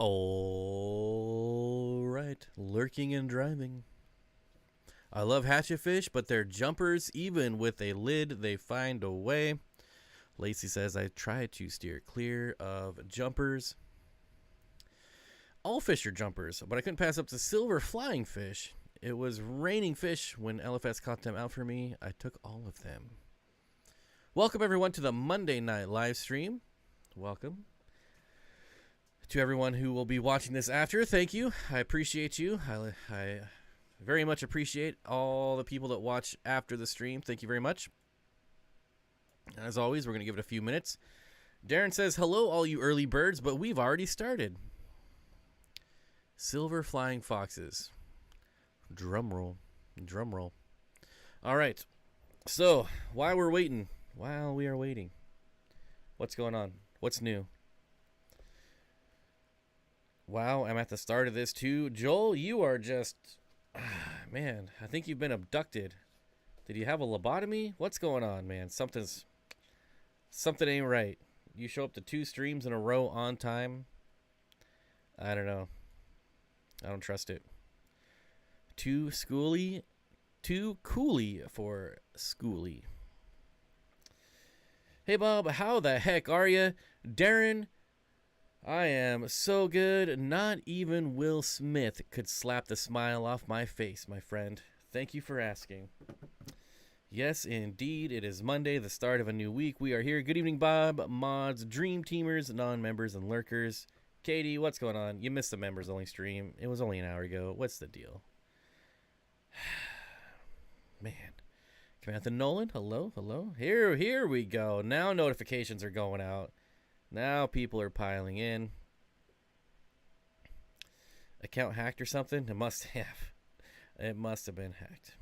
All right, lurking and driving. I love hatchetfish, but they're jumpers. Even with a lid, they find a way. Lacey says, I try to steer clear of jumpers. All fish are jumpers, but I couldn't pass up the silver flying fish. It was raining fish when LFS caught them out for me. I took all of them. Welcome, everyone, to the Monday night live stream. Welcome. To everyone who will be watching this after, thank you. I appreciate you. I very much appreciate all the people that watch after the stream. Thank you very much. As always, we're going to give it a few minutes. Darren says, hello, all you early birds, but we've already started. Silver flying foxes. Drum roll. Drum roll. All right. So, while we are waiting, what's going on? What's new? Wow, I'm at the start of this too. Joel, you are just, man, I think you've been abducted. Did you have a lobotomy? What's going on, man? Something ain't right. You show up to 2 streams in a row on time. I don't know. I don't trust it. Too coolie for schooly. Hey, Bob, how the heck are you? Darren, I am so good. Not even Will Smith could slap the smile off my face, my friend. Thank you for asking. Yes, indeed. It is Monday, the start of a new week. We are here. Good evening, Bob, mods, dream teamers, non-members, and lurkers. Katie, what's going on? You missed the members-only stream. It was only an hour ago. What's the deal? Man. Samantha Nolan, hello, hello. Here we go. Now notifications are going out. Now people are piling in. Account hacked or something? It must have. It must have been hacked.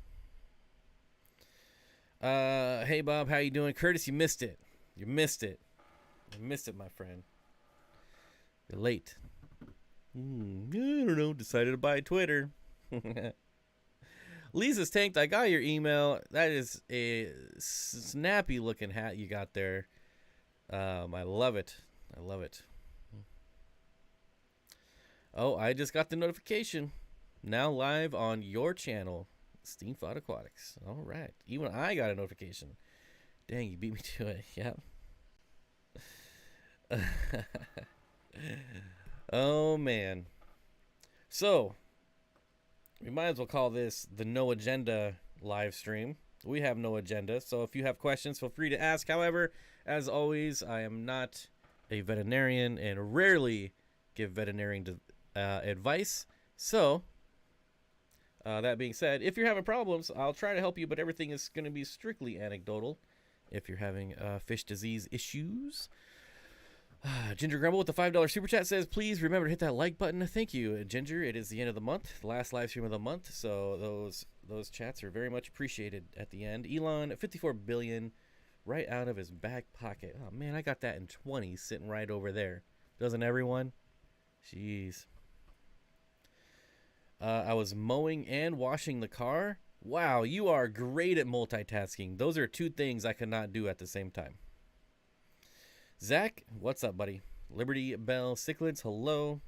Hey Bob, how you doing? Curtis, you missed it. You missed it. You missed it, my friend. You're late. I don't know. Decided to buy Twitter. Lisa's tanked. I got your email. That is a snappy looking hat you got there. I love it. I love it. Oh, I just got the notification. Now live on your channel, Steenfott Aquatics. All right. Even I got a notification. Dang, you beat me to it. Yep. Oh, man. So, we might as well call this the No Agenda live stream. We have no agenda, so if you have questions, feel free to ask. However, as always, I am not a veterinarian and rarely give veterinarian advice. So, that being said, if you're having problems, I'll try to help you, but everything is going to be strictly anecdotal if you're having fish disease issues. Ginger Grumble with the $5 super chat says, please remember to hit that like button. Thank you, Ginger. It is the end of the month, the last live stream of the month, so those chats are very much appreciated at the end. Elon, 54 billion, right out of his back pocket. Oh, man, I got that in 20 sitting right over there. Doesn't everyone? Jeez. I was mowing and washing the car. Wow, you are great at multitasking. Those are 2 things I could not do at the same time. Zach, what's up, buddy? Liberty Bell Cichlids, hello.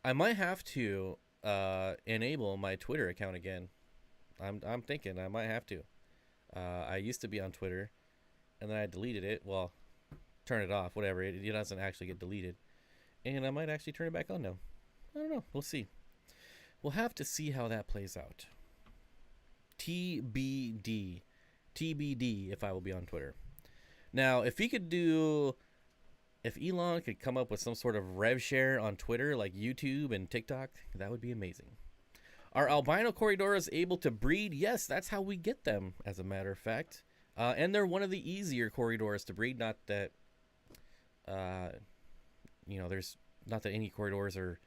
I might have to enable my Twitter account again. I'm thinking I might have to. I used to be on Twitter, and then I deleted it. Well, turn it off, whatever. It doesn't actually get deleted. And I might actually turn it back on now. I don't know. We'll see. We'll have to see how that plays out. TBD. TBD if I will be on Twitter. Now, if Elon could come up with some sort of rev share on Twitter like YouTube and TikTok, that would be amazing. Are albino corridoras able to breed? Yes, that's how we get them, as a matter of fact. And they're one of the easier corridors to breed. Not that, there's not that any corridors are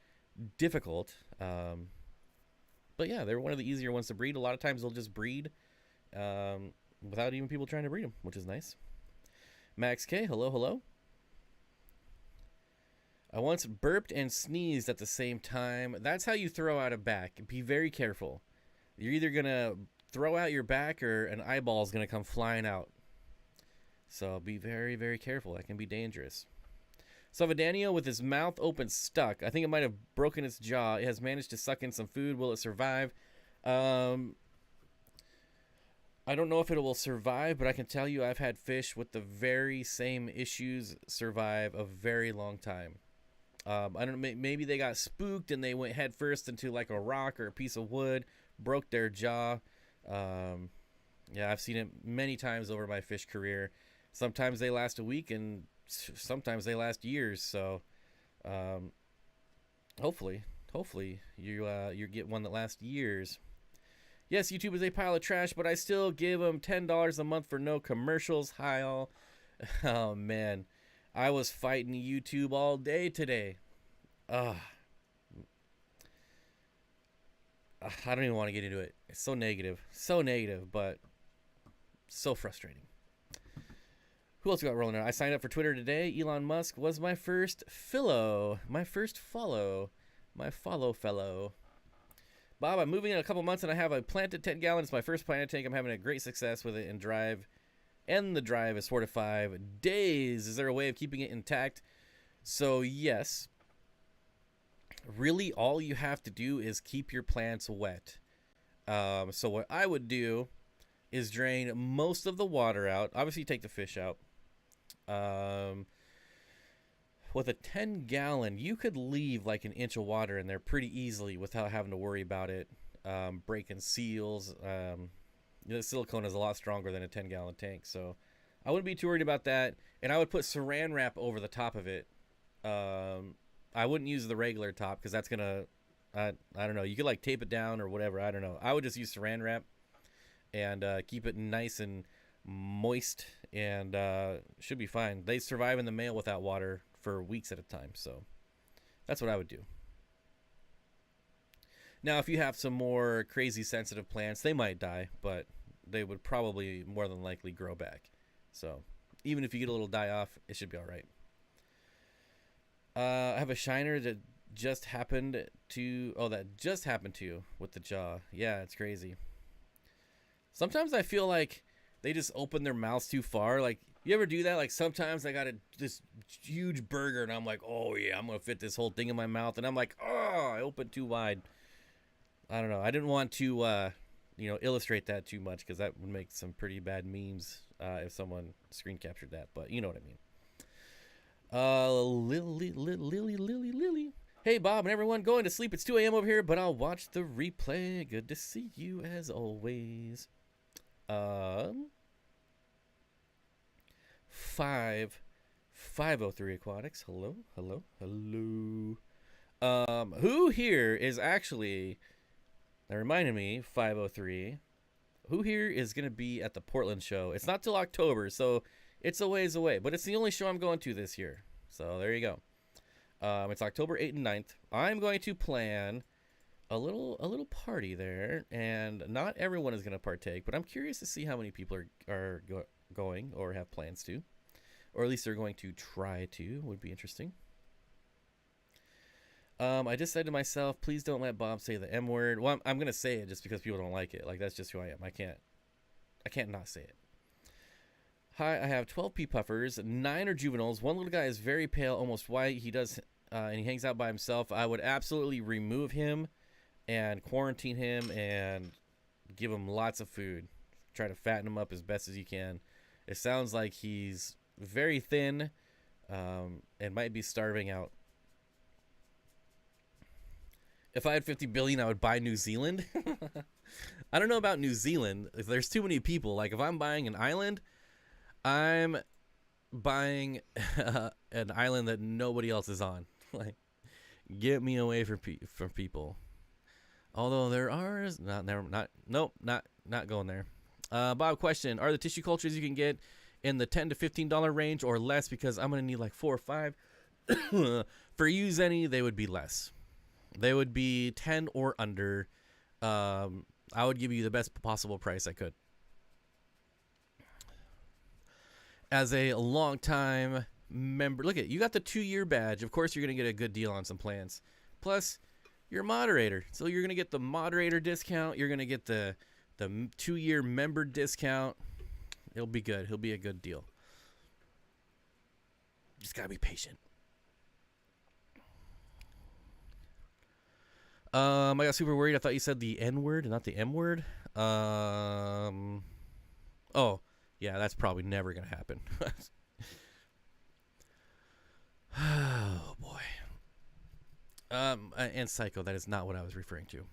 difficult. But yeah, they're one of the easier ones to breed. A lot of times they'll just breed without even people trying to breed them, which is nice. Max K, hello, hello. I once burped and sneezed at the same time. That's how you throw out a back. Be very careful. You're either going to throw out your back or an eyeball is going to come flying out. So be very, very careful. That can be dangerous. Salvadanio with his mouth open stuck. I think it might have broken its jaw. It has managed to suck in some food. Will it survive? I don't know if it will survive, but I can tell you I've had fish with the very same issues survive a very long time. I don't know, maybe they got spooked and they went head first into like a rock or a piece of wood, broke their jaw. Yeah, I've seen it many times over my fish career. Sometimes they last a week and sometimes they last years. So hopefully you get one that lasts years. Yes, YouTube is a pile of trash, but I still give them $10 a month for no commercials. Hi all. Oh man, I was fighting YouTube all day today. I don't even want to get into it. It's so negative, but so frustrating. Who else got rolling out? I signed up for Twitter today. Elon Musk was my first follow. My follow fellow. Bob, I'm moving in a couple months and I have a planted 10 gallon. It's my first planted tank. I'm having a great success with it and the drive is 4 to 5 days. Is there a way of keeping it intact? So yes, really all you have to do is keep your plants wet. So what I would do is drain most of the water out. Obviously take the fish out. With a 10 gallon, you could leave like an inch of water in there pretty easily without having to worry about it breaking seals. The silicone is a lot stronger than a 10 gallon tank, so I wouldn't be too worried about that. And I would put saran wrap over the top of it. I wouldn't use the regular top because that's gonna I don't know, you could like tape it down or whatever. I don't know. I would just use saran wrap and keep it nice and moist, and should be fine. They survive in the mail without water for weeks at a time, so that's what I would do. Now, if you have some more crazy sensitive plants, they might die, but they would probably more than likely grow back. So even if you get a little die off, it should be all right. I have a shiner that just happened to with the jaw. Yeah, it's crazy. Sometimes I feel like they just open their mouths too far. Like, you ever do that? Like, sometimes I got this huge burger and I'm like, oh yeah, I'm gonna fit this whole thing in my mouth, and I'm like, oh, I opened too wide. I don't know. I didn't want to illustrate that too much because that would make some pretty bad memes if someone screen captured that, but you know what I mean. Lily. Hey, Bob and everyone, going to sleep. It's 2 a.m. over here, but I'll watch the replay. Good to see you as always. 503 Aquatics. Hello. Who here is actually, that reminded me, 503. Who here is going to be at the Portland show? It's not till October, so it's a ways away, but it's the only show I'm going to this year. So there you go. It's October 8th and 9th. I'm going to plan a little party there, and not everyone is going to partake, but I'm curious to see how many people are going or have plans to, or at least they're going to try to. Would be interesting. I just said to myself, please don't let Bob say the M word. Well, I'm going to say it just because people don't like it. Like, that's just who I am. I can't not say it. Hi, I have 12 pea puffers. 9 are juveniles. One little guy is very pale, almost white. He does, and he hangs out by himself. I would absolutely remove him and quarantine him and give him lots of food. Try to fatten him up as best as you can. It sounds like he's very thin and might be starving out. If I had 50 billion, I would buy New Zealand. I don't know about New Zealand. If there's too many people, like if I'm buying an island, I'm buying an island that nobody else is on. Like, get me away from people. Although there are not going there. Bob, question: are the tissue cultures you can get in the $10 to $15 range or less? Because I'm gonna need like 4 or 5. For use any, they would be less. They would be 10 or under. I would give you the best possible price I could. As a long-time member, look at you got the 2-year badge. Of course, you're gonna get a good deal on some plans. Plus, you're a moderator, so you're gonna get the moderator discount. You're gonna get the 2-year member discount. It'll be good. It'll be a good deal. Just gotta be patient. I got super worried. I thought you said the N word, not the M word. Oh, yeah, that's probably never gonna happen. Oh boy. And psycho. That is not what I was referring to.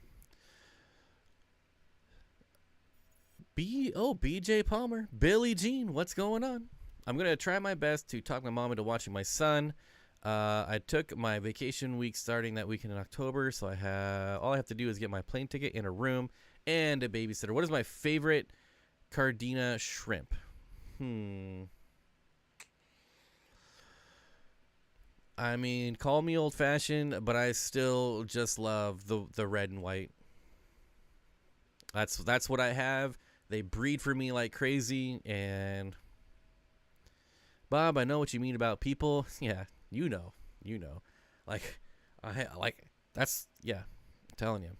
BJ Palmer, Billie Jean, what's going on? I'm gonna try my best to talk my mom into watching my son. I took my vacation week starting that weekend in October, so all I have to do is get my plane ticket in a room and a babysitter. What is my favorite Cardina shrimp? I mean, call me old-fashioned, but I still just love the red and white. That's what I have. They breed for me like crazy, and Bob, I know what you mean about people. Yeah, you know. Like, that's, yeah, I'm telling you.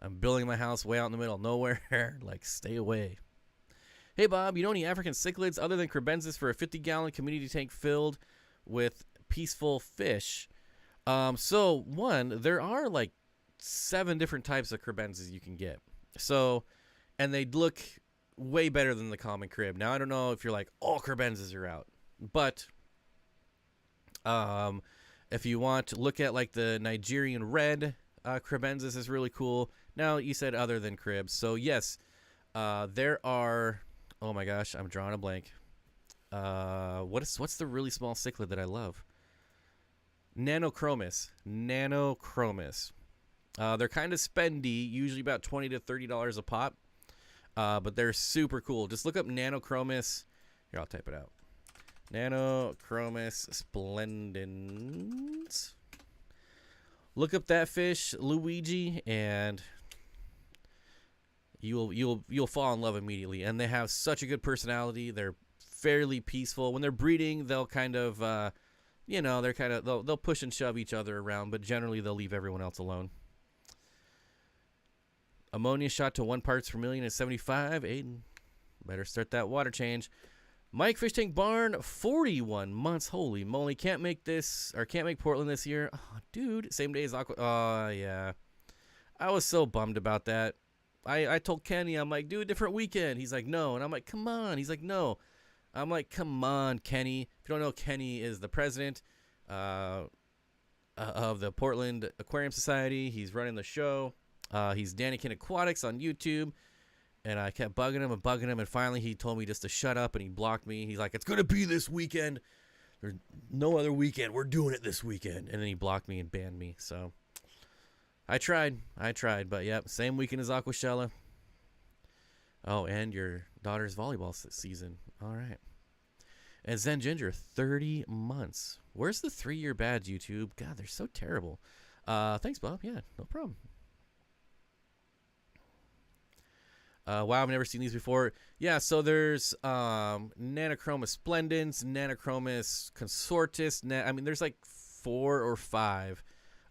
I'm building my house way out in the middle of nowhere. Like, stay away. Hey, Bob, you know any African cichlids other than crebensis for a 50-gallon community tank filled with peaceful fish? So, one, there are like 7 different types of crebensis you can get. So, and they look way better than the common crib. Now, I don't know if you're like, all crebensis are out. But, if you want to look at like the Nigerian red crebensis is really cool. Now, you said other than cribs. So, yes, there are, oh my gosh, I'm drawing a blank. What's the really small cichlid that I love? Nanochromis. They're kind of spendy, usually about $20 to $30 a pop. But they're super cool. Just look up Nanochromis. Here, I'll type it out. Nanochromis splendens. Look up that fish, Luigi, and you'll fall in love immediately. And they have such a good personality. They're fairly peaceful. When they're breeding, they'll kind of, they'll push and shove each other around, but generally they'll leave everyone else alone. Ammonia shot to 1 parts per million at 75. Aiden, better start that water change. Mike Fish Tank Barn, 41 months. Holy moly, can't make Portland this year. Oh, dude, same day as Aqua. Oh, yeah. I was so bummed about that. I told Kenny, I'm like, do a different weekend. He's like, no. And I'm like, come on. He's like, no. I'm like, come on, Kenny. If you don't know, Kenny is the president of the Portland Aquarium Society. He's running the show. He's Steenfott Aquatics on YouTube. And I kept bugging him, and finally he told me just to shut up, and he blocked me. He's like, it's going to be this weekend. There's no other weekend. We're doing it this weekend. And then he blocked me and banned me. So I tried. But, yep, same weekend as Aquashella. Oh, and your daughter's volleyball season. All right. And Zen Ginger, 30 months. Where's the 3-year badge, YouTube? God, they're so terrible. Thanks, Bob. Yeah, no problem. Wow, I've never seen these before. Yeah, so there's Nanochromis splendens, Nanochromis consortis. There's like 4 or 5.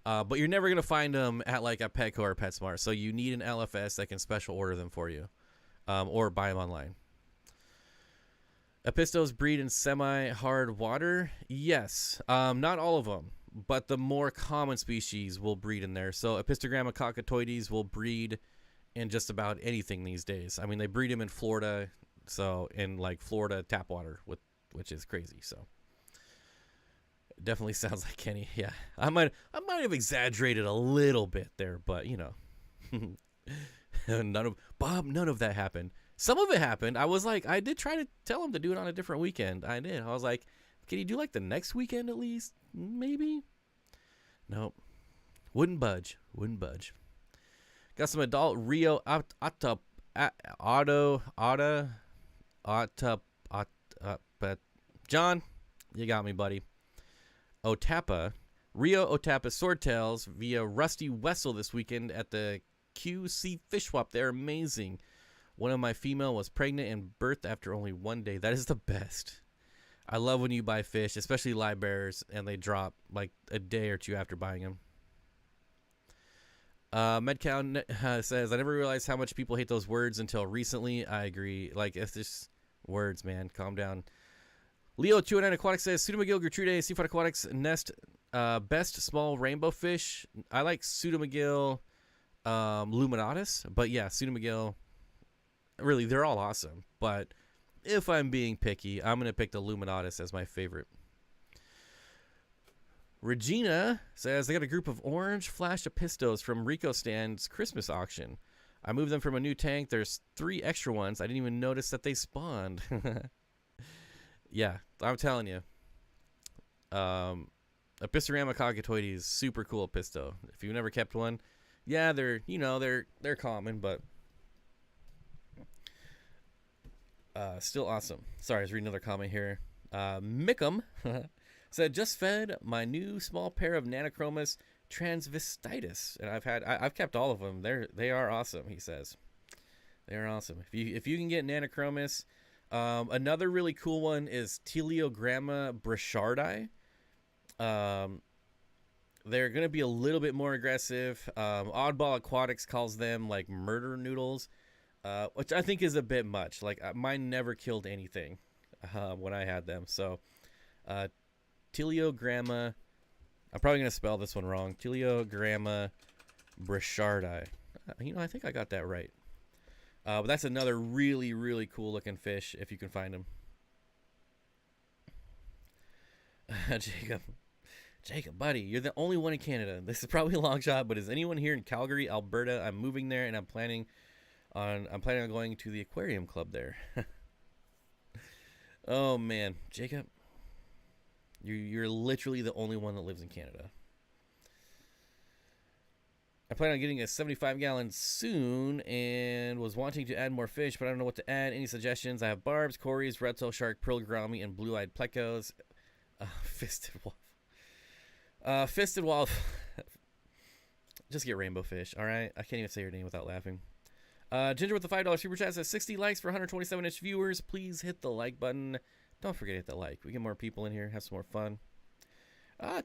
But you're never going to find them at like a Petco or PetSmart. So you need an LFS that can special order them for you. Or buy them online. Epistos breed in semi-hard water? Yes. Not all of them. But the more common species will breed in there. So Epistogramma cockatoides will breed in just about anything these days. I mean, they breed them in Florida, so in like Florida tap water, which is crazy. So definitely sounds like Kenny. Yeah, I might have exaggerated a little bit there, but you know, none of that happened. Some of it happened. I did try to tell him to do it on a different weekend. I did. I was like, can you do like the next weekend at least? Maybe. Nope. Wouldn't budge. Got some adult Rio but John, you got me, buddy. Otapa, Rio Otapa swordtails via Rusty Wessel this weekend at the QC Fish Swap. They're amazing. One of my female was pregnant and birthed after only 1 day. That is the best. I love when you buy fish, especially live bears, and they drop like a day or 2 after buying them. Medcow says, I never realized how much people hate those words until recently. I agree. Like, it's just words, man. Calm down. Leo 209 Aquatics says, Pseudomagil Gertrude, Steenfott Aquatics, nest Best small rainbow fish. I like pseudomcgill, luminatus, but yeah, pseudomcgill. Really, they're all awesome. But if I'm being picky, I'm gonna pick the luminatus as my favorite. Regina says, I got a group of orange flash apistos from Rico Stand's Christmas auction. I moved them from a new tank. There's 3 extra ones. I didn't even notice that they spawned. Yeah, I'm telling you. Apistorama cockatoides, super cool apisto. If you've never kept one, yeah, they're common, but still awesome. Sorry, I was reading another comment here. Mickum said, just fed my new small pair of Nanochromis transvestitis, and I've kept all of them. They are awesome. He says they are awesome. If you can get Nanochromis, another really cool one is Teleogramma brashardi. They're gonna be a little bit more aggressive. Oddball Aquatics calls them like murder noodles, which I think is a bit much. Like mine never killed anything when I had them. So Teleogramma, I'm probably going to spell this one wrong. Teleogramma brashardi. I think I got that right. But that's another really, really cool looking fish if you can find them. Jacob, buddy, you're the only one in Canada. This is probably a long shot, but is anyone here in Calgary, Alberta? I'm moving there, and I'm planning on going to the Aquarium Club there. Oh man, Jacob, you're literally the only one that lives in Canada. I plan on getting a 75-gallon soon and was wanting to add more fish, but I don't know what to add. Any suggestions? I have barbs, cories, red tail shark, pearl gourami, and blue-eyed plecos. Fisted wolf. Fisted wolf. Just get Rainbowfish, all right? I can't even say your name without laughing. Ginger with the $5 super chat says 60 likes for 127-inch viewers. Please hit the like button. Don't forget to hit the like. We get more people in here, have some more fun.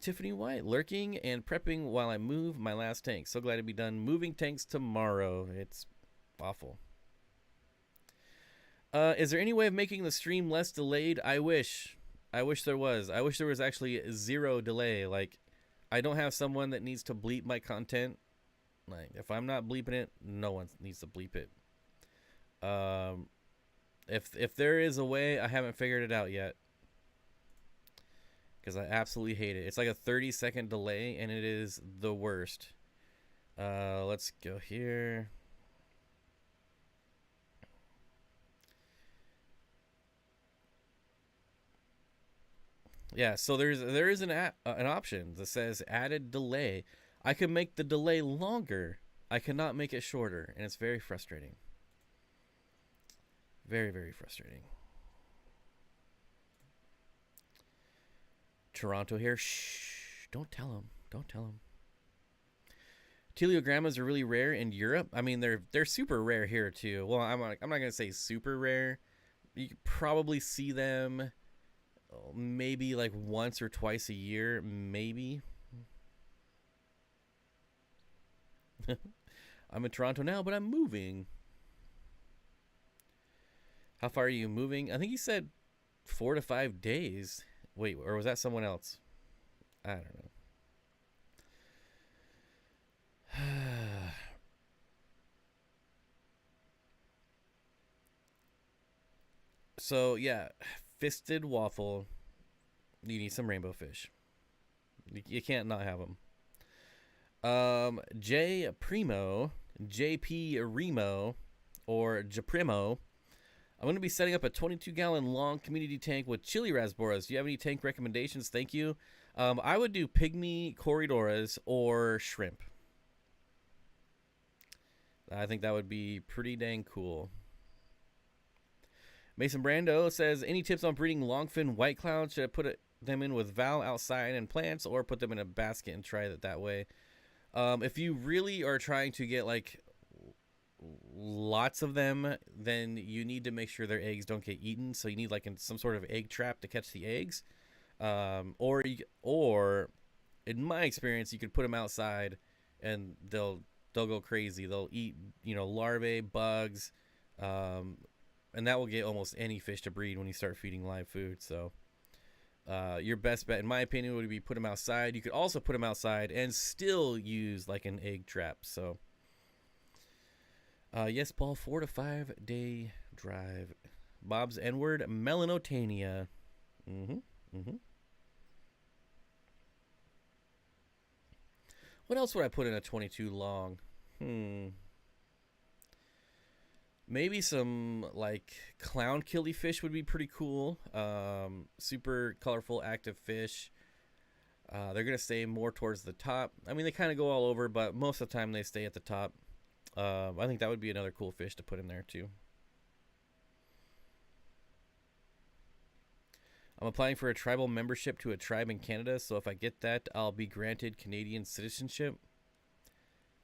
Tiffany White, lurking and prepping while I move my last tank. So glad to be done moving tanks tomorrow. It's awful. Is there any way of making the stream less delayed? I wish there was. I wish there was actually 0 delay. Like, I don't have someone that needs to bleep my content. Like, if I'm not bleeping it, no one needs to bleep it. If there is a way, I haven't figured it out yet. Because I absolutely hate it. It's like a 30-second delay, and it is the worst. Let's go here. Yeah, so there is an option that says added delay. I can make the delay longer. I cannot make it shorter, and it's very frustrating. Very, very frustrating. Toronto here. Shh. Don't tell him. Don't tell him. Teleogrammas are really rare in Europe. I mean, they're super rare here too. Well, I'm not gonna say super rare. You could probably see them maybe like once or twice a year, maybe. I'm in Toronto now, but I'm moving. How far are you moving? I think he said 4 to 5 days. Wait, or was that someone else? I don't know. So, yeah, fisted waffle. You need some rainbow fish. You can't not have them. J Primo, JP Remo, or Japrimo. I'm going to be setting up a 22-gallon long community tank with chili rasboras. Do you have any tank recommendations? Thank you. I would do pygmy corridoras or shrimp. I think that would be pretty dang cool. Mason Brando says, any tips on breeding longfin white cloud? Should I put them in with Val outside and plants, or put them in a basket and try it that way? If you really are trying to get like lots of them, then you need to make sure their eggs don't get eaten. So you need like some sort of egg trap to catch the eggs. Or in my experience, you could put them outside and they'll go crazy. They'll eat, larvae, bugs, and that will get almost any fish to breed when you start feeding live food. So Your best bet, in my opinion, would be put them outside. You could also put them outside and still use like an egg trap. So, yes, Paul, 4 to 5 day drive. Bob's N-word, melanotania. What else would I put in a 22 long? Maybe some like clown killifish would be pretty cool. Super colorful, active fish. They're gonna stay more towards the top. I mean, they kind of go all over, but most of the time they stay at the top. I think that would be another cool fish to put in there too. I'm applying for a tribal membership to a tribe in Canada, so if I get that, I'll be granted Canadian citizenship.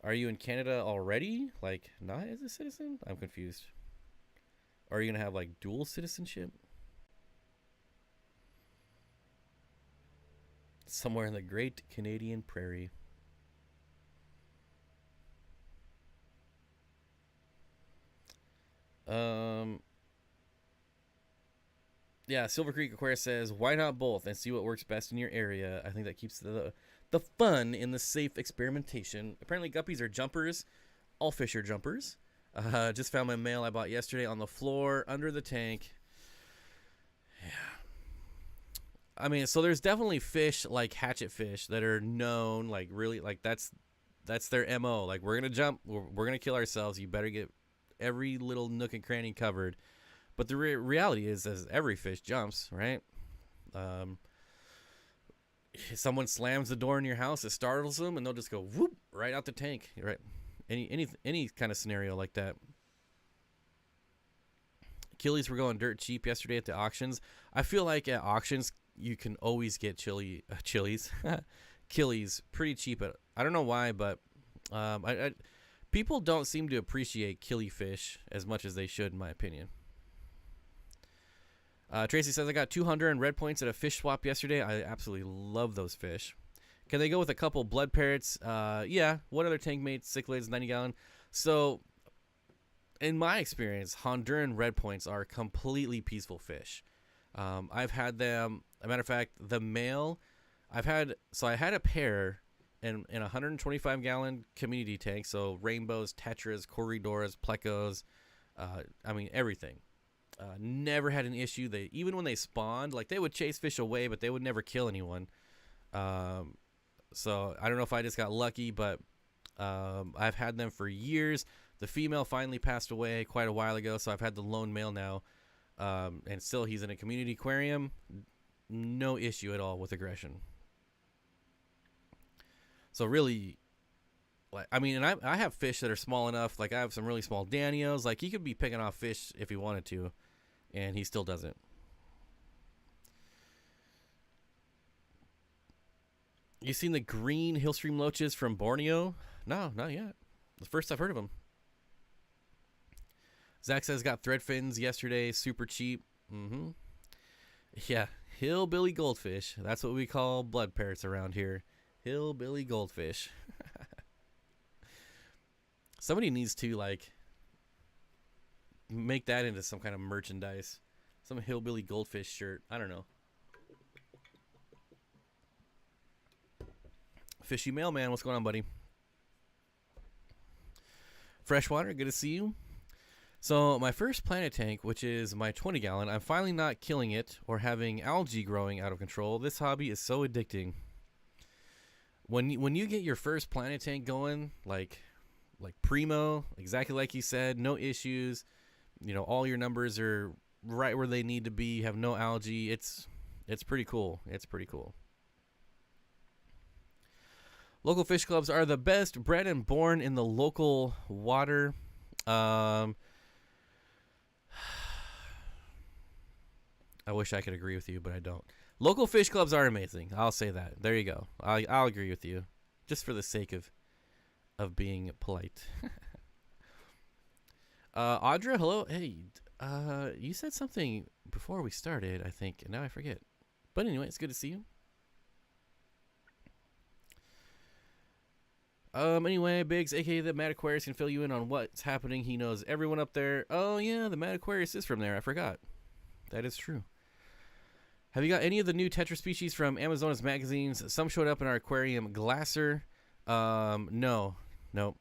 Are you in Canada already? Like, not as a citizen? I'm confused. Are you going to have, like, dual citizenship? Somewhere in the Great Canadian Prairie. Yeah, Silver Creek Aquarius says, why not both and see what works best in your area? I think that keeps the fun in the safe experimentation. Apparently guppies are jumpers. All fish are jumpers. Just found my mail I bought yesterday on the floor under the tank. Yeah. I mean, so there's definitely fish like hatchet fish that are known, like really, like that's their MO. Like, we're going to jump, we're going to kill ourselves. You better get every little nook and cranny covered. But the reality is, as every fish jumps, right? Someone slams the door in your house, it startles them, and they'll just go whoop right out the tank, right? Any kind of scenario like that. Killies were going dirt cheap yesterday at the auctions. I feel like at auctions you can always get killies pretty cheap. I don't know why, but people don't seem to appreciate killifish as much as they should, in my opinion. Tracy says, I got 200 in red points at a fish swap yesterday. I absolutely love those fish. Can they go with a couple blood parrots? Yeah. What other tank mates? Cichlids, 90 gallon. So, in my experience, Honduran red points are completely peaceful fish. I've had them. As a matter of fact, the male, I had a pair in a 125 gallon community tank. So rainbows, tetras, corridoras, plecos. I mean, everything. Never had an issue. Even when they spawned, like, they would chase fish away, but they would never kill anyone. So I don't know if I just got lucky, but I've had them for years. The female finally passed away quite a while ago, so I've had the lone male now, and still he's in a community aquarium. No issue at all with aggression. So really, like, I mean, and I have fish that are small enough. Like, I have some really small Danios. Like, he could be picking off fish if he wanted to, and he still doesn't. You seen the green hillstream loaches from Borneo? No, not yet. The first I've heard of them. Zach says got thread fins yesterday, super cheap. Yeah, hillbilly goldfish. That's what we call blood parrots around here. Hillbilly goldfish. Somebody needs to, like, make that into some kind of merchandise. Some hillbilly goldfish shirt. I don't know. Fishy mailman, what's going on, buddy? Freshwater, good to see you. So my first planet tank, which is my 20 gallon, I'm finally not killing it or having algae growing out of control. This hobby is so addicting. When you get your first planet tank going, like primo, exactly like you said, no issues, you know, all your numbers are right where they need to be, you have no algae. It's pretty cool. It's pretty cool. Local fish clubs are the best, bred and born in the local water. I wish I could agree with you, but I don't. Local fish clubs are amazing. I'll say that. There you go. I'll agree with you, just for the sake of being polite. Audra, hello. Hey, you said something before we started, I think, and now I forget. But anyway, it's good to see you. Anyway, Biggs, aka the Mad Aquarius, can fill you in on what's happening. He knows everyone up there. Oh, yeah, the Mad Aquarius is from there. I forgot. That is true. Have you got any of the new tetra species from Amazonas magazines? Some showed up in our aquarium. Glasser. No. Nope.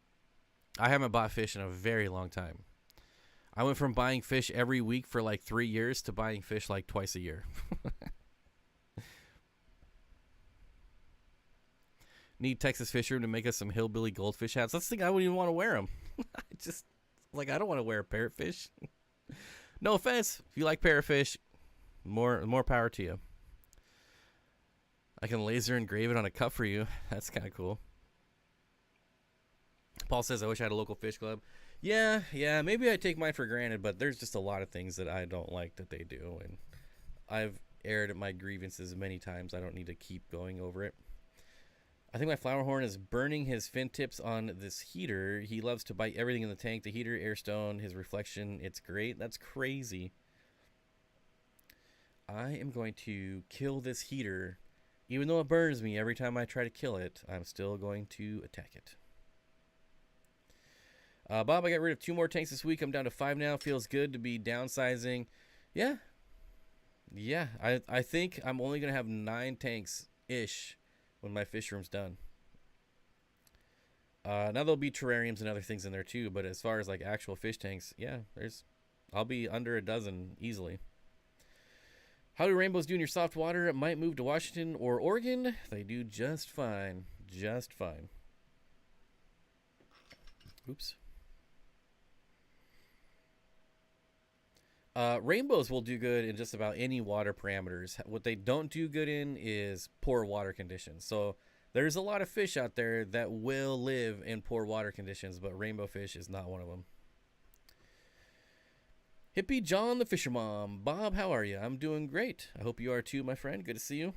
I haven't bought fish in a very long time. I went from buying fish every week for like 3 years to buying fish like twice a year. Need Texas Fish Room to make us some hillbilly goldfish hats. That's the thing, I wouldn't even want to wear them. I don't want to wear a parrotfish. No offense. If you like parrotfish, more power to you. I can laser engrave it on a cup for you. That's kind of cool. Paul says, I wish I had a local fish club. Yeah, maybe I take mine for granted, but there's just a lot of things that I don't like that they do, and I've aired my grievances many times. I don't need to keep going over it. I think my flower horn is burning his fin tips on this heater. He loves to bite everything in the tank. The heater, air stone, his reflection. It's great. That's crazy. I am going to kill this heater. Even though it burns me every time I try to kill it, I'm still going to attack it. Bob, I got rid of 2 more tanks this week. I'm down to 5 now. Feels good to be downsizing. Yeah. I think I'm only going to have 9 tanks-ish when my fish room's done. Now there'll be terrariums and other things in there too, but as far as like actual fish tanks, yeah, I'll be under a dozen easily. How do rainbows do in your soft water? It might move to Washington or Oregon. They do just fine. Just fine. Oops. Rainbows will do good in just about any water parameters. What they don't do good in is poor water conditions. So there's a lot of fish out there that will live in poor water conditions, but rainbow fish is not one of them. Hippie John the Fisher Mom. Bob, how are you? I'm doing great. I hope you are too, my friend. Good to see you.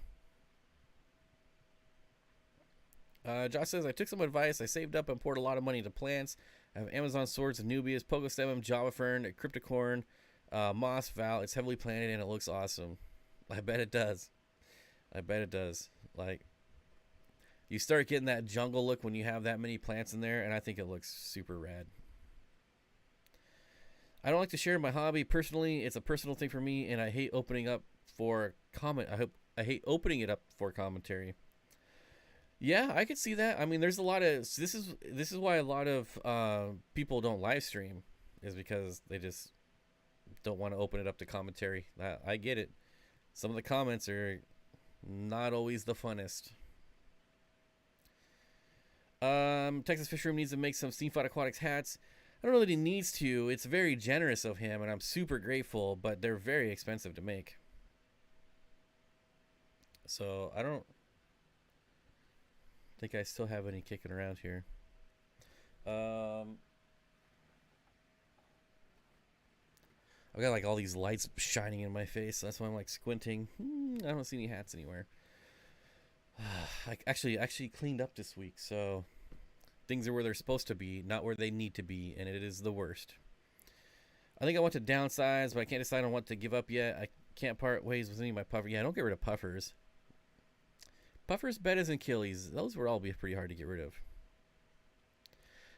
Josh says, I took some advice. I saved up and poured a lot of money into plants. I have Amazon Swords, Anubias, Pogostemum, Java Fern, Cryptocorn, Moss Val. It's heavily planted and it looks awesome. I bet it does. Like, you start getting that jungle look when you have that many plants in there, and I think it looks super rad. I don't like to share my hobby personally. It's a personal thing for me, and I hate opening up for comment. I hate opening it up for commentary. Yeah, I could see that. I mean, there's a lot of this is why a lot of people don't live stream, is because they just don't want to open it up to commentary. I get it. Some of the comments are not always the funnest. Texas Fish Room needs to make some Steenfott Aquatics hats. I don't know that he needs to. It's very generous of him, and I'm super grateful, but they're very expensive to make. So I don't think I still have any kicking around here. I've got like all these lights shining in my face. That's why I'm like squinting. I don't see any hats anywhere. I actually cleaned up this week, so things are where they're supposed to be, not where they need to be, and it is the worst. I think I want to downsize, but I can't decide on what to give up yet. I can't part ways with any of my puffers. Yeah, don't get rid of puffers. Puffers, bettas, and killies. Those would all be pretty hard to get rid of.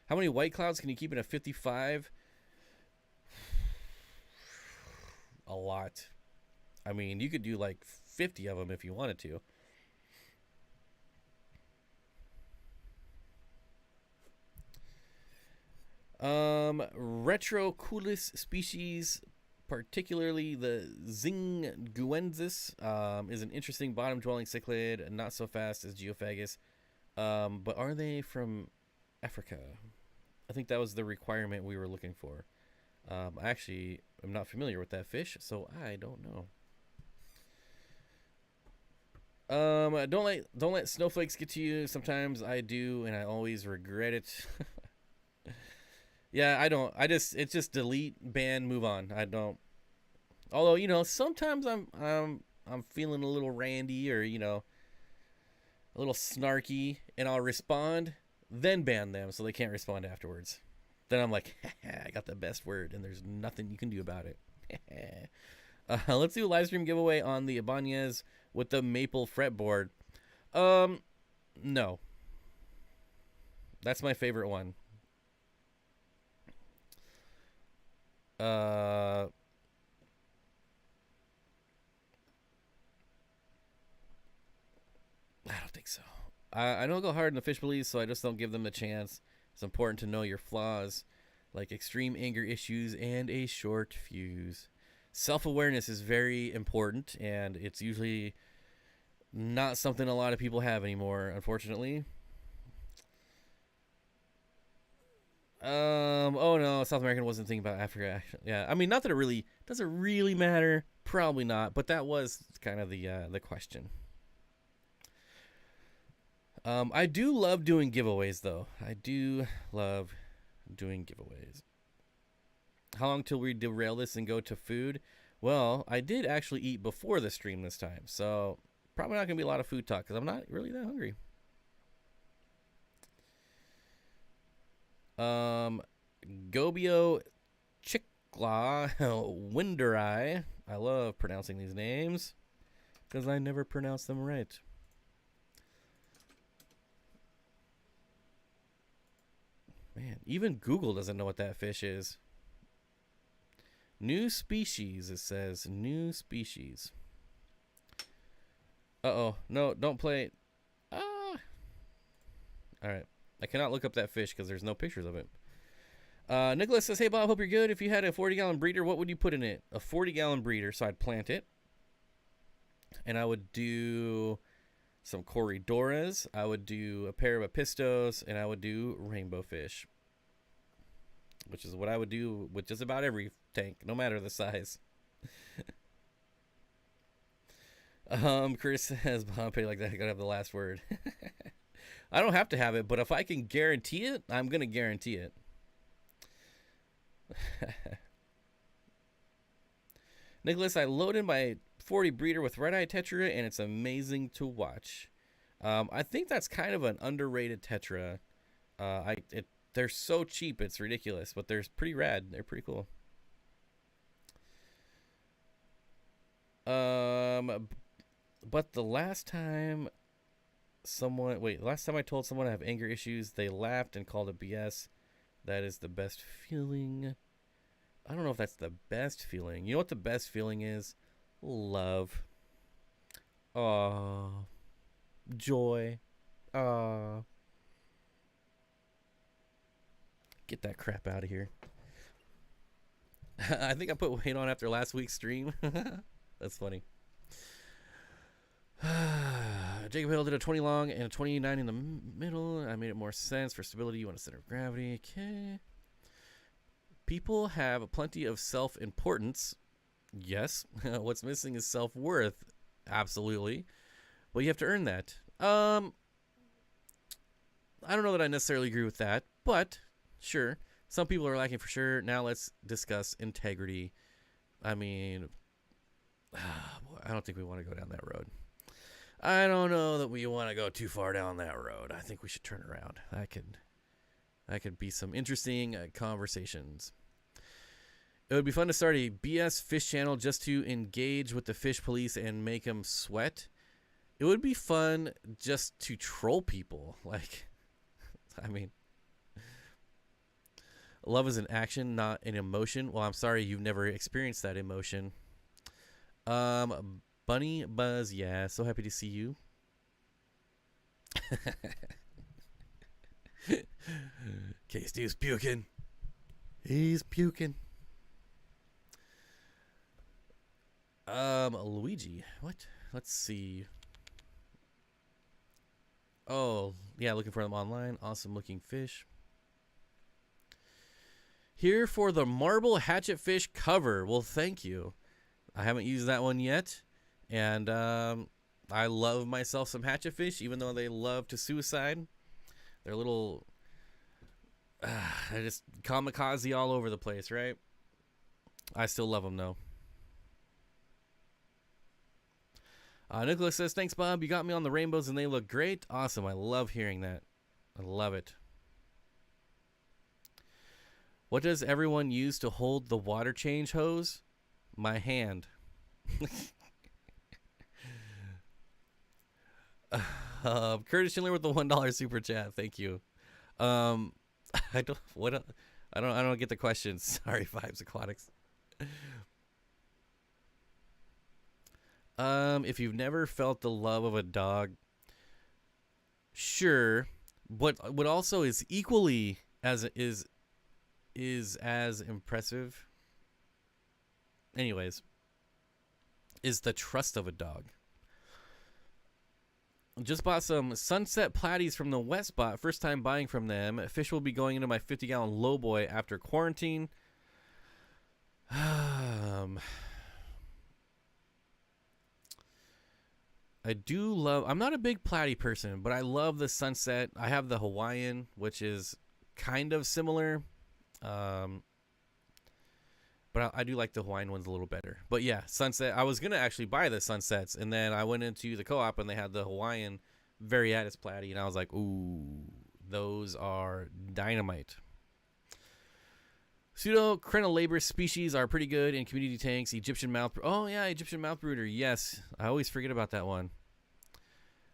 How many white clouds can you keep in a 55? A lot. I mean, you could do like 50 of them if you wanted to. Retroculus species, particularly the Zinguensis, is an interesting bottom-dwelling cichlid, not so fast as Geophagus. But are they from Africa? I think that was the requirement we were looking for. Actually, I'm not familiar with that fish, so I don't know. Don't let snowflakes get to you. Sometimes I do, and I always regret it. Yeah, I don't. It's just delete, ban, move on. I don't. Although, you know, sometimes I'm feeling a little randy, or, you know, a little snarky, and I'll respond, then ban them so they can't respond afterwards. Then I'm like, I got the best word, and there's nothing you can do about it. Let's do a live stream giveaway on the Ibanez with the maple fretboard. No. That's my favorite one. so. I don't go hard in the fish police, so I just don't give them the chance. It's important to know your flaws, like extreme anger issues and a short fuse. Self-awareness is very important, and it's usually not something a lot of people have anymore, unfortunately. Oh no, South American wasn't thinking about Africa. Yeah, I mean, not that it really doesn't really matter. Probably not, but that was kind of the question. I do love doing giveaways, though. I do love doing giveaways. How long till we derail this and go to food? Well, I did actually eat before the stream this time, so probably not going to be a lot of food talk because I'm not really that hungry. Gobio Chikla Winderai. I love pronouncing these names because I never pronounce them right. Man, even Google doesn't know what that fish is. New species, it says. New species. Uh-oh. No, don't play. Ah. Alright. I cannot look up that fish because there's no pictures of it. Nicholas says, hey, Bob, hope you're good. If you had a 40-gallon breeder, what would you put in it? A 40-gallon breeder, so I'd plant it. And I would do some Corridoras. I would do a pair of Apistos, and I would do Rainbowfish, which is what I would do with just about every tank, no matter the size. Chris says, Bob, pay like that. I gotta have the last word. I don't have to have it, but if I can guarantee it, I'm gonna guarantee it. Nicholas, I loaded my 40 breeder with red-eye tetra, and it's amazing to watch. I think that's kind of an underrated tetra. They're so cheap, it's ridiculous, but they're pretty rad. They're pretty cool. But the last time I told someone I have anger issues, they laughed and called it BS. That is the best feeling. I don't know if that's the best feeling. You know what the best feeling is? Love. Joy. Get that crap out of here. I think I put weight on after last week's stream. That's funny. Jacob Hill did a 20 long and a 29 in the middle. I made it more sense for stability. You want a center of gravity. Okay. People have plenty of self-importance. Yes. What's missing is self-worth. Absolutely. Well, you have to earn that. I don't know that I necessarily agree with that, but sure. Some people are lacking for sure. Now let's discuss integrity. I mean, I don't think we want to go down that road. I don't know that we want to go too far down that road. I think we should turn around. That could be some interesting conversations. It would be fun to start a BS fish channel just to engage with the fish police and make them sweat. It would be fun just to troll people. Like, I mean, love is an action, not an emotion. Well, I'm sorry you've never experienced that emotion. Bunny Buzz, yeah, so happy to see you. K-Steve's puking. He's puking. Luigi, what? Let's see. Oh, yeah, looking for them online. Awesome looking fish. Here for the marble hatchetfish cover. Well, thank you. I haven't used that one yet. And I love myself some hatchetfish, even though they love to suicide. They're little... they're just kamikaze all over the place, right? I still love them, though. Nicholas says, thanks, Bob. You got me on the rainbows, and they look great. Awesome. I love hearing that. I love it. What does everyone use to hold the water change hose? My hand. Curtis Schindler with the $1 super chat. Thank you. I don't get the question. Sorry, Vibes Aquatics. If you've never felt the love of a dog, sure what also is equally as is as impressive. Anyways, is the trust of a dog. Just bought some sunset platies from the wet spot. First time buying from them. Fish will be going into my 50-gallon lowboy after quarantine. I do love, I'm not a big platy person, but I love the sunset. I have the Hawaiian, which is kind of similar. But I do like the Hawaiian ones a little better. But yeah, sunset. I was going to actually buy the sunsets, and then I went into the co-op, and they had the Hawaiian Variatus platy, and I was like, ooh, those are dynamite. Pseudo-crenolabris species are pretty good in community tanks. Egyptian mouth... Oh, yeah, Egyptian mouth brooder. Yes, I always forget about that one.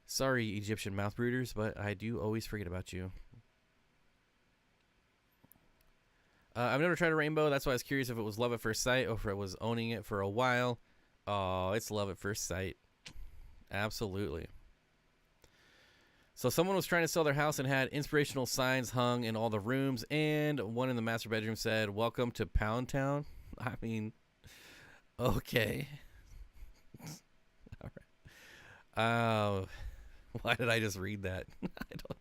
Sorry, Egyptian mouth brooders, but I do always forget about you. I've never tried a rainbow. That's why I was curious if it was love at first sight or if it was owning it for a while. Oh, it's love at first sight. Absolutely. So someone was trying to sell their house and had inspirational signs hung in all the rooms, and one in the master bedroom said, "Welcome to Pound Town." I mean, okay. All right. Why did I just read that? I don't.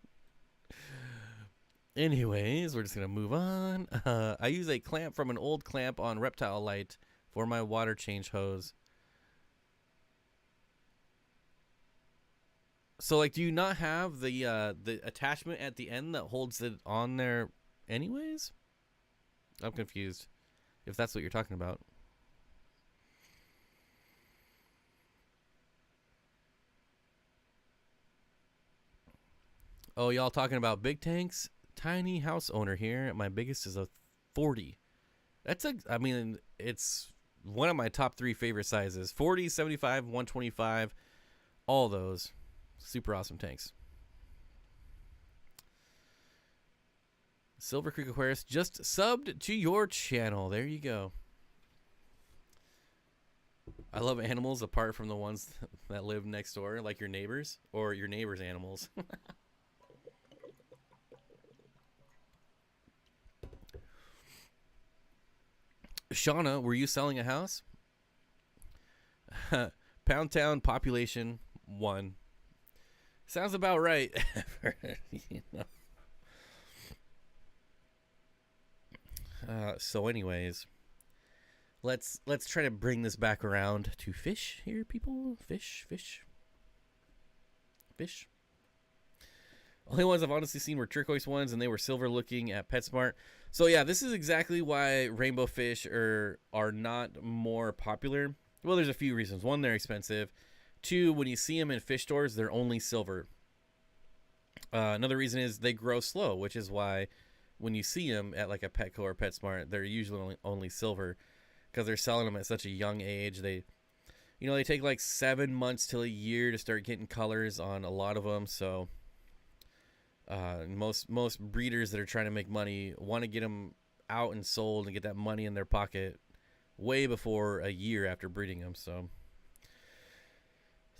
Anyways, we're just going to move on. I use a clamp from an old clamp on Reptile Light for my water change hose. So, like, do you not have the attachment at the end that holds it on there anyways? I'm confused if that's what you're talking about. Oh, y'all talking about big tanks? Tiny house owner here. My biggest is a 40. I mean, it's one of my top 3 favorite sizes. 40, 75, 125, all those. Super awesome tanks. Silver Creek Aquarius just subbed to your channel. There you go. I love animals apart from the ones that live next door, like your neighbors or your neighbors' animals. Shauna, were you selling a house? Pound Town population 1. Sounds about right. You know. So anyways, let's try to bring this back around to fish here, people. Fish. Only ones I've honestly seen were turquoise ones, and they were silver looking at PetSmart. So yeah, this is exactly why rainbow fish are not more popular. Well, there's a few reasons. 1, they're expensive. 2, when you see them in fish stores, they're only silver. Another reason is they grow slow, which is why when you see them at like a Petco or PetSmart, they're usually only silver because they're selling them at such a young age. They take like 7 months till a year to start getting colors on a lot of them. So most breeders that are trying to make money want to get them out and sold and get that money in their pocket way before a year after breeding them. So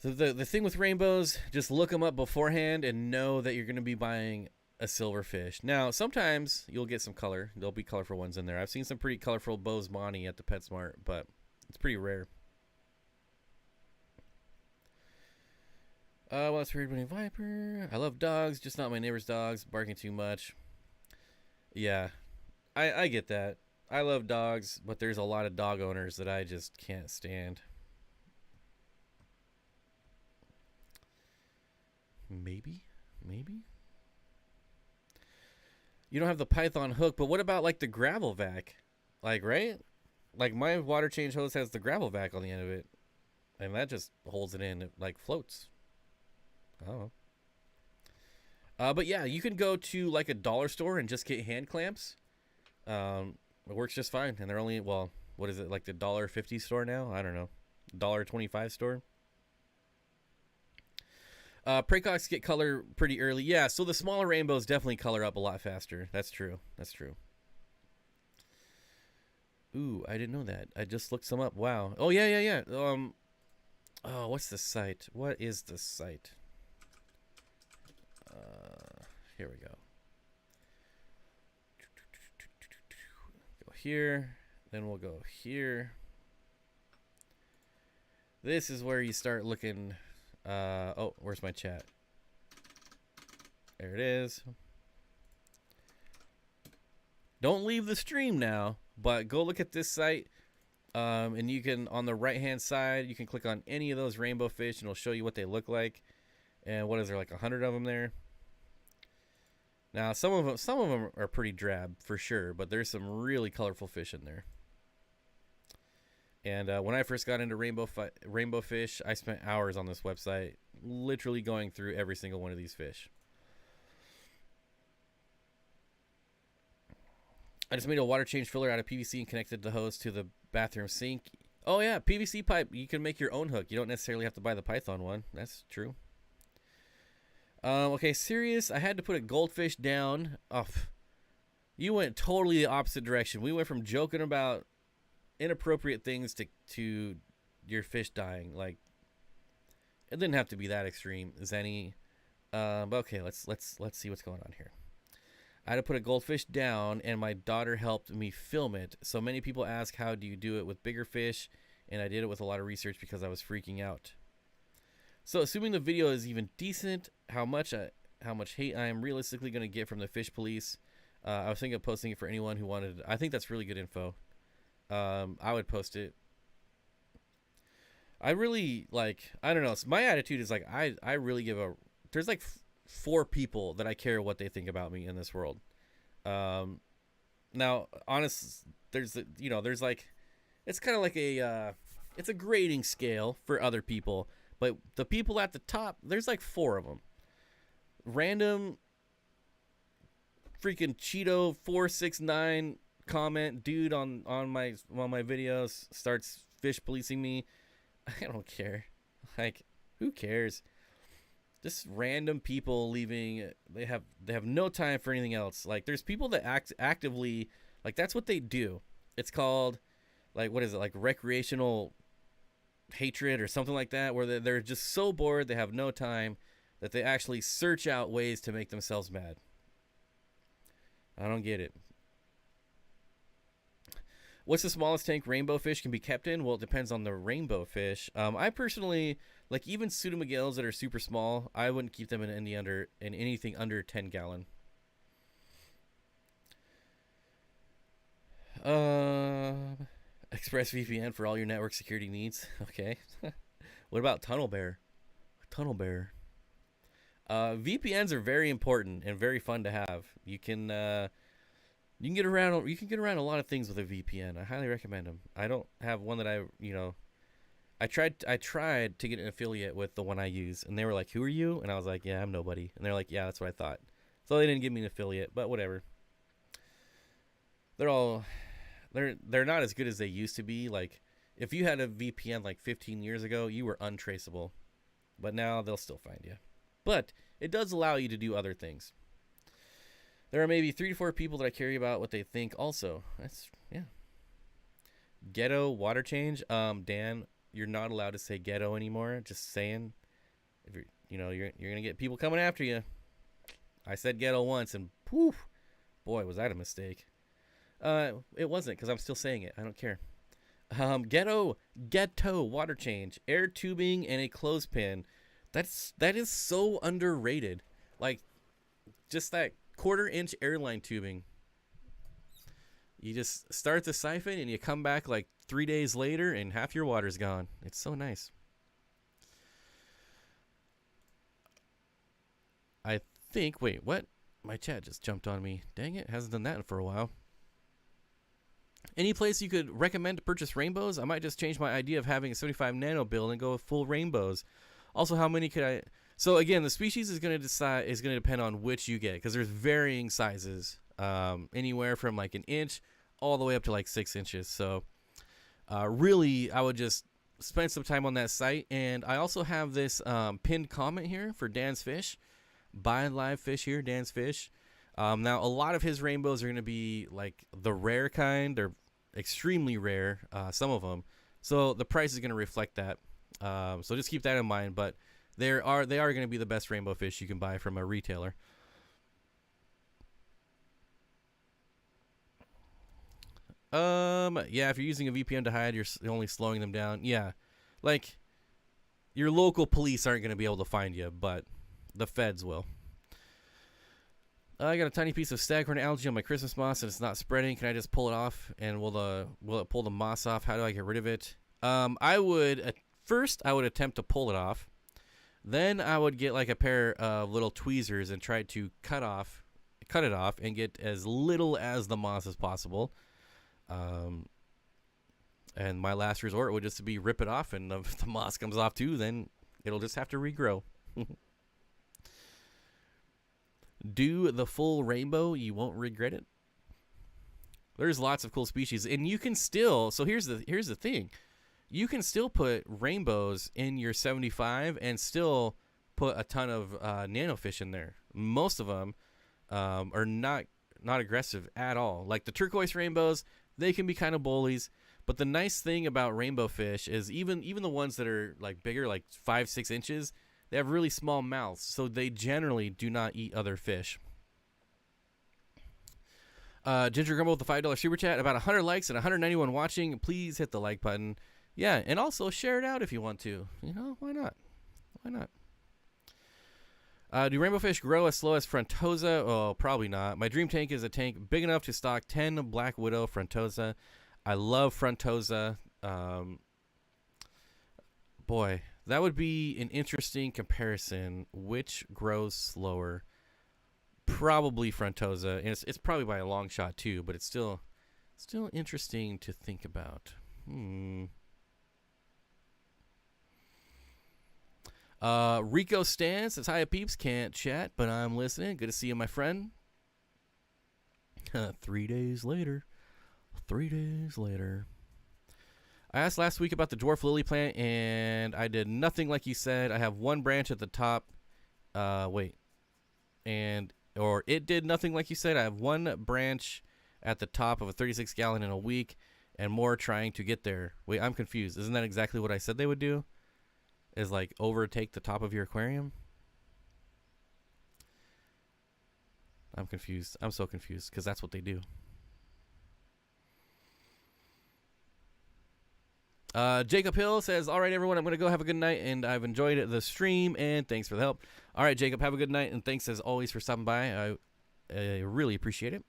the thing with rainbows, just look them up beforehand and know that you're going to be buying a silver fish. Now, sometimes you'll get some color. There'll be colorful ones in there. I've seen some pretty colorful Bosemani at the PetSmart, but it's pretty rare. What's weird bunny viper? I love dogs, just not my neighbor's dogs. Barking too much. Yeah, I get that. I love dogs, but there's a lot of dog owners that I just can't stand. Maybe. You don't have the Python hook, but what about like the gravel vac? Like, right? Like my water change hose has the gravel vac on the end of it, and that just holds it in. It like floats. I don't know. But yeah, you can go to like a dollar store and just get hand clamps. It works just fine, and they're only, well, what is it, like the $1.50 store now? I don't know, $1.25 store. Praycocks get color pretty early. Yeah, so the smaller rainbows definitely color up a lot faster. That's true. Ooh, I didn't know that. I just looked some up. Wow. Oh, yeah. Oh, what's the site? What is the site? Here we go. Go here. Then we'll go here. This is where you start looking. Oh, where's my chat? There it is. Don't leave the stream now, but go look at this site. And you can, on the right-hand side, you can click on any of those rainbow fish, and it'll show you what they look like. And what is there, like 100 of them there? Now, some of them are pretty drab for sure, but there's some really colorful fish in there. And when I first got into rainbow fish, I spent hours on this website, literally going through every single one of these fish. I just made a water change filler out of PVC and connected the hose to the bathroom sink. Oh yeah, PVC pipe. You can make your own hook. You don't necessarily have to buy the Python one. That's true. Okay, serious. I had to put a goldfish down. Oh, you went totally the opposite direction. We went from joking about inappropriate things to your fish dying. Like, it didn't have to be that extreme, Zenny. But okay, let's see what's going on here. I had to put a goldfish down, and my daughter helped me film it. So many people ask, how do you do it with bigger fish? And I did it with a lot of research because I was freaking out. So assuming the video is even decent, how much hate I am realistically going to get from the fish police. I was thinking of posting it for anyone who wanted it. I think that's really good info. I would post it. I really, like, I don't know. My attitude is like, I really give a, there's like 4 people that I care what they think about me in this world. Now, honest, there's like, it's kind of like it's a grading scale for other people, but the people at the top, there's like 4 of them. Random freaking Cheeto 469 comment dude on my videos starts fish policing me. I don't care. Like, who cares? Just random people leaving. They have no time for anything else. Like, there's people that actively, like, that's what they do. It's called, like, what is it, like recreational hatred or something like that, where they're just so bored, they have no time, that they actually search out ways to make themselves mad. I don't get it. What's the smallest tank rainbow fish can be kept in? Well, it depends on the rainbow fish. I personally, like, even pseudomugills that are super small, I wouldn't keep them in anything under 10 gallon. ExpressVPN for all your network security needs. Okay. What about Tunnel Bear? Tunnel Bear. VPNs are very important and very fun to have. You can get around a lot of things with a VPN. I highly recommend them. I don't have one that I tried to get an affiliate with the one I use, and they were like, "Who are you?" And I was like, "Yeah, I'm nobody." And they're like, "Yeah, that's what I thought." So they didn't give me an affiliate, but whatever. They're not as good as they used to be. Like, if you had a VPN like 15 years ago, you were untraceable. But now they'll still find you. But it does allow you to do other things. There are maybe 3 to 4 people that I care about what they think also. That's, yeah. Ghetto water change. Dan, you're not allowed to say ghetto anymore. Just saying. If you're going to get people coming after you. I said ghetto once and poof. Boy, was that a mistake. It wasn't, because I'm still saying it. I don't care. Ghetto water change, air tubing, and a clothespin. That is so underrated. Like, just that 1/4-inch airline tubing. You just start the siphon and you come back like 3 days later and half your water's gone. It's so nice. I think, wait, what? My chat just jumped on me. Dang it, hasn't done that for a while. Any place you could recommend to purchase rainbows? I might just change my idea of having a 75 nano build and go with full rainbows. Also, how many could I... So again, the species is going to depend on which you get, because there's varying sizes, anywhere from like 1 inch all the way up to like 6 inches. So really, I would just spend some time on that site. And I also have this pinned comment here for Dan's Fish. Buy live fish here, Dan's Fish. Now, a lot of his rainbows are going to be like the rare kind. They're extremely rare, some of them. So the price is going to reflect that. So just keep that in mind. But they are going to be the best rainbow fish you can buy from a retailer. Yeah, if you're using a VPN to hide, you're only slowing them down. Yeah, like your local police aren't going to be able to find you, but the feds will. I got a tiny piece of staghorn algae on my Christmas moss and it's not spreading. Can I just pull it off? And will it pull the moss off? How do I get rid of it? I would first attempt to pull it off. Then I would get like a pair of little tweezers and try to cut it off and get as little as the moss as possible. And my last resort would just be rip it off, and if the moss comes off too, then it'll just have to regrow. Do the full rainbow, you won't regret it. There's lots of cool species, and you can still. So here's the thing. You can still put rainbows in your 75 and still put a ton of nanofish in there. Most of them are not aggressive at all. Like the turquoise rainbows, they can be kind of bullies. But the nice thing about rainbow fish is even the ones that are like bigger, like 5-6 inches, they have really small mouths, so they generally do not eat other fish. Ginger Grumble with the $5 super chat. About 100 likes and 191 watching. Please hit the like button. Yeah, and also share it out if you want to. You know, why not? Why not? Do rainbow fish grow as slow as Frontosa? Oh, probably not. My dream tank is a tank big enough to stock 10 Black Widow Frontosa. I love Frontosa. Boy, that would be an interesting comparison. Which grows slower? Probably Frontosa, and it's probably by a long shot too, but it's still interesting to think about. Rico Stan says, hi, peeps. Can't chat, but I'm listening. Good to see you, my friend. 3 days later. 3 days later. I asked last week about the dwarf lily plant, and I did nothing like you said. I have one branch at the top. It did nothing like you said. I have one branch at the top of a 36 gallon in a week, and more trying to get there. Wait, I'm confused. Isn't that exactly what I said they would do? Is like overtake the top of your aquarium? I'm confused. I'm so confused because that's what they do. Jacob Hill says, all right, everyone, I'm going to go have a good night, and I've enjoyed the stream, and thanks for the help. All right, Jacob, have a good night, and thanks as always for stopping by. I really appreciate it.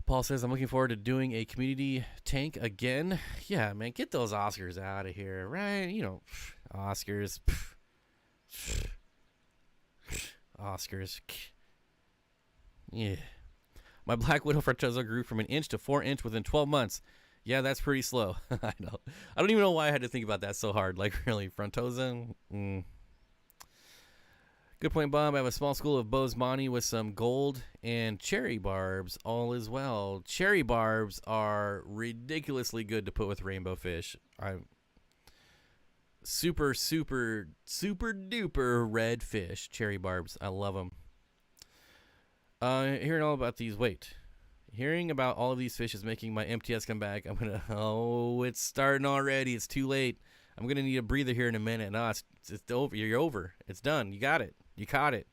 Paul says, I'm looking forward to doing a community tank again. Yeah, man, get those Oscars out of here, right? You know, Oscars. Oscars. Yeah. My Black Widow Frontosa grew from 1 inch to 4 inch within 12 months. Yeah, that's pretty slow. I know. I don't even know why I had to think about that so hard. Like, really, Frontosa? Good point, Bob. I have a small school of Bosemani with some gold and cherry barbs, all as well. Cherry barbs are ridiculously good to put with rainbow fish. I'm super, super, super duper red fish. Cherry barbs. I love them. Hearing all about these. Hearing about all of these fish is making my MTS come back. I'm going to, it's starting already. It's too late. I'm going to need a breather here in a minute. No, it's over. You're over. It's done. You got it. You caught it.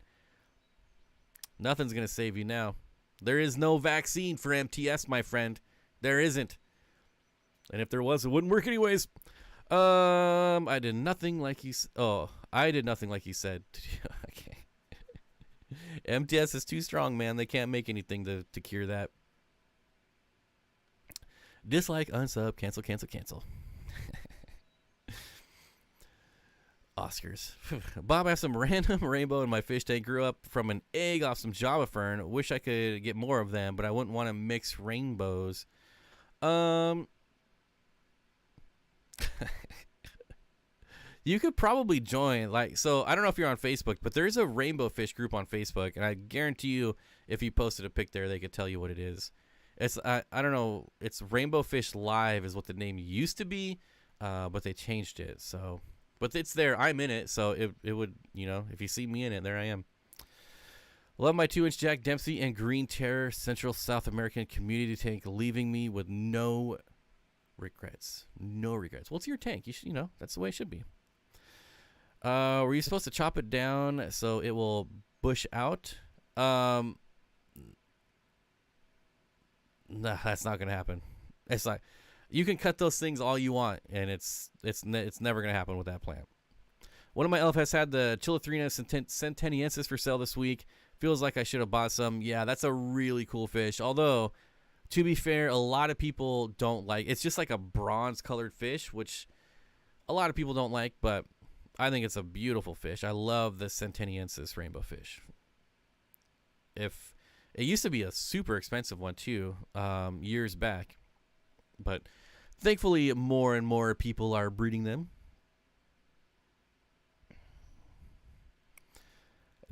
Nothing's going to save you now. There is no vaccine for MTS, my friend. There isn't. And if there was, it wouldn't work anyways. I did nothing like you I did nothing like you said. Okay. MTS is too strong, man. They can't make anything to cure that. Dislike, unsub, cancel, cancel, cancel. Oscars. Bob, I have some random rainbow in my fish tank. Grew up from an egg off some Java fern. Wish I could get more of them, but I wouldn't want to mix rainbows. You could probably join, so I don't know if you're on Facebook, but there's a rainbow fish group on Facebook, and I guarantee you if you posted a pic there, they could tell you what it is. It's I don't know, it's Rainbow Fish Live is what the name used to be, but they changed it. So, but it's there. I'm in it, so it would, if you see me in it, there I am. Love my 2-inch Jack Dempsey and Green Terror Central South American community tank, leaving me with no regrets. No regrets. Well, it's your tank. You should, that's the way it should be. Were you supposed to chop it down so it will bush out? Nah, that's not gonna happen. It's like you can cut those things all you want, and it's never gonna happen with that plant. One of my LFS had the Chilothrina centeniensis for sale this week. Feels like I should have bought some. Yeah, that's a really cool fish. Although, to be fair, a lot of people don't like. It's just like a bronze-colored fish, which a lot of people don't like. But I think it's a beautiful fish. I love the centeniensis rainbow fish. If it used to be a super expensive one too, years back, but thankfully more and more people are breeding them.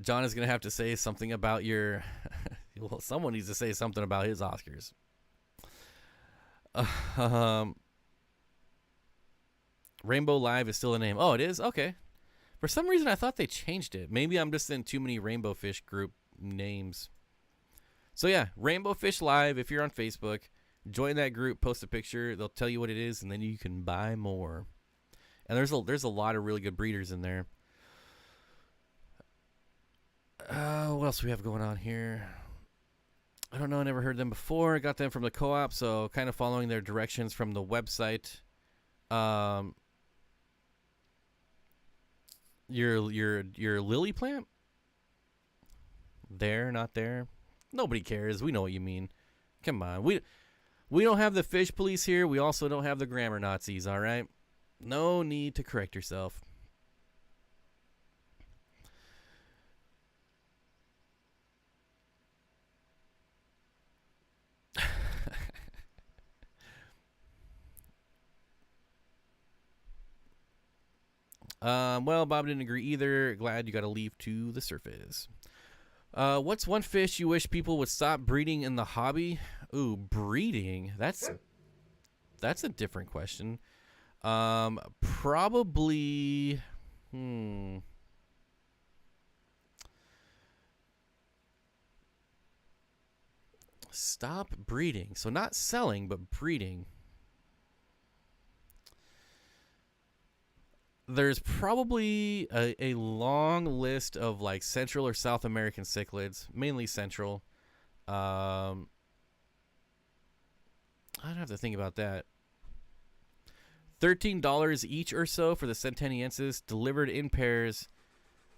John is going to have to say something about your... well, someone needs to say something about his Oscars. Rainbow Live is still a name. Oh, it is? Okay. For some reason, I thought they changed it. Maybe I'm just in too many Rainbowfish group names. So, yeah, Rainbowfish Live, if you're on Facebook, join that group, post a picture. They'll tell you what it is, and then you can buy more. And there's a lot of really good breeders in there. What else do we have going on here? I don't know. I never heard them before. I got them from the co-op, so kind of following their directions from the website. Your lily plant? There, not there. Nobody cares. We know what you mean. Come on. We don't have the fish police here. We also don't have the grammar Nazis, all right? No need to correct yourself. Well, Bob didn't agree either. Glad you got to leave to the surface. What's one fish you wish people would stop breeding in the hobby? Ooh, breeding. That's a different question. Probably. Stop breeding. So not selling, but breeding. There's probably a long list of like Central or South American cichlids, mainly Central. I'd have to think about that. $13 each or so for the centeniensis, delivered in pairs.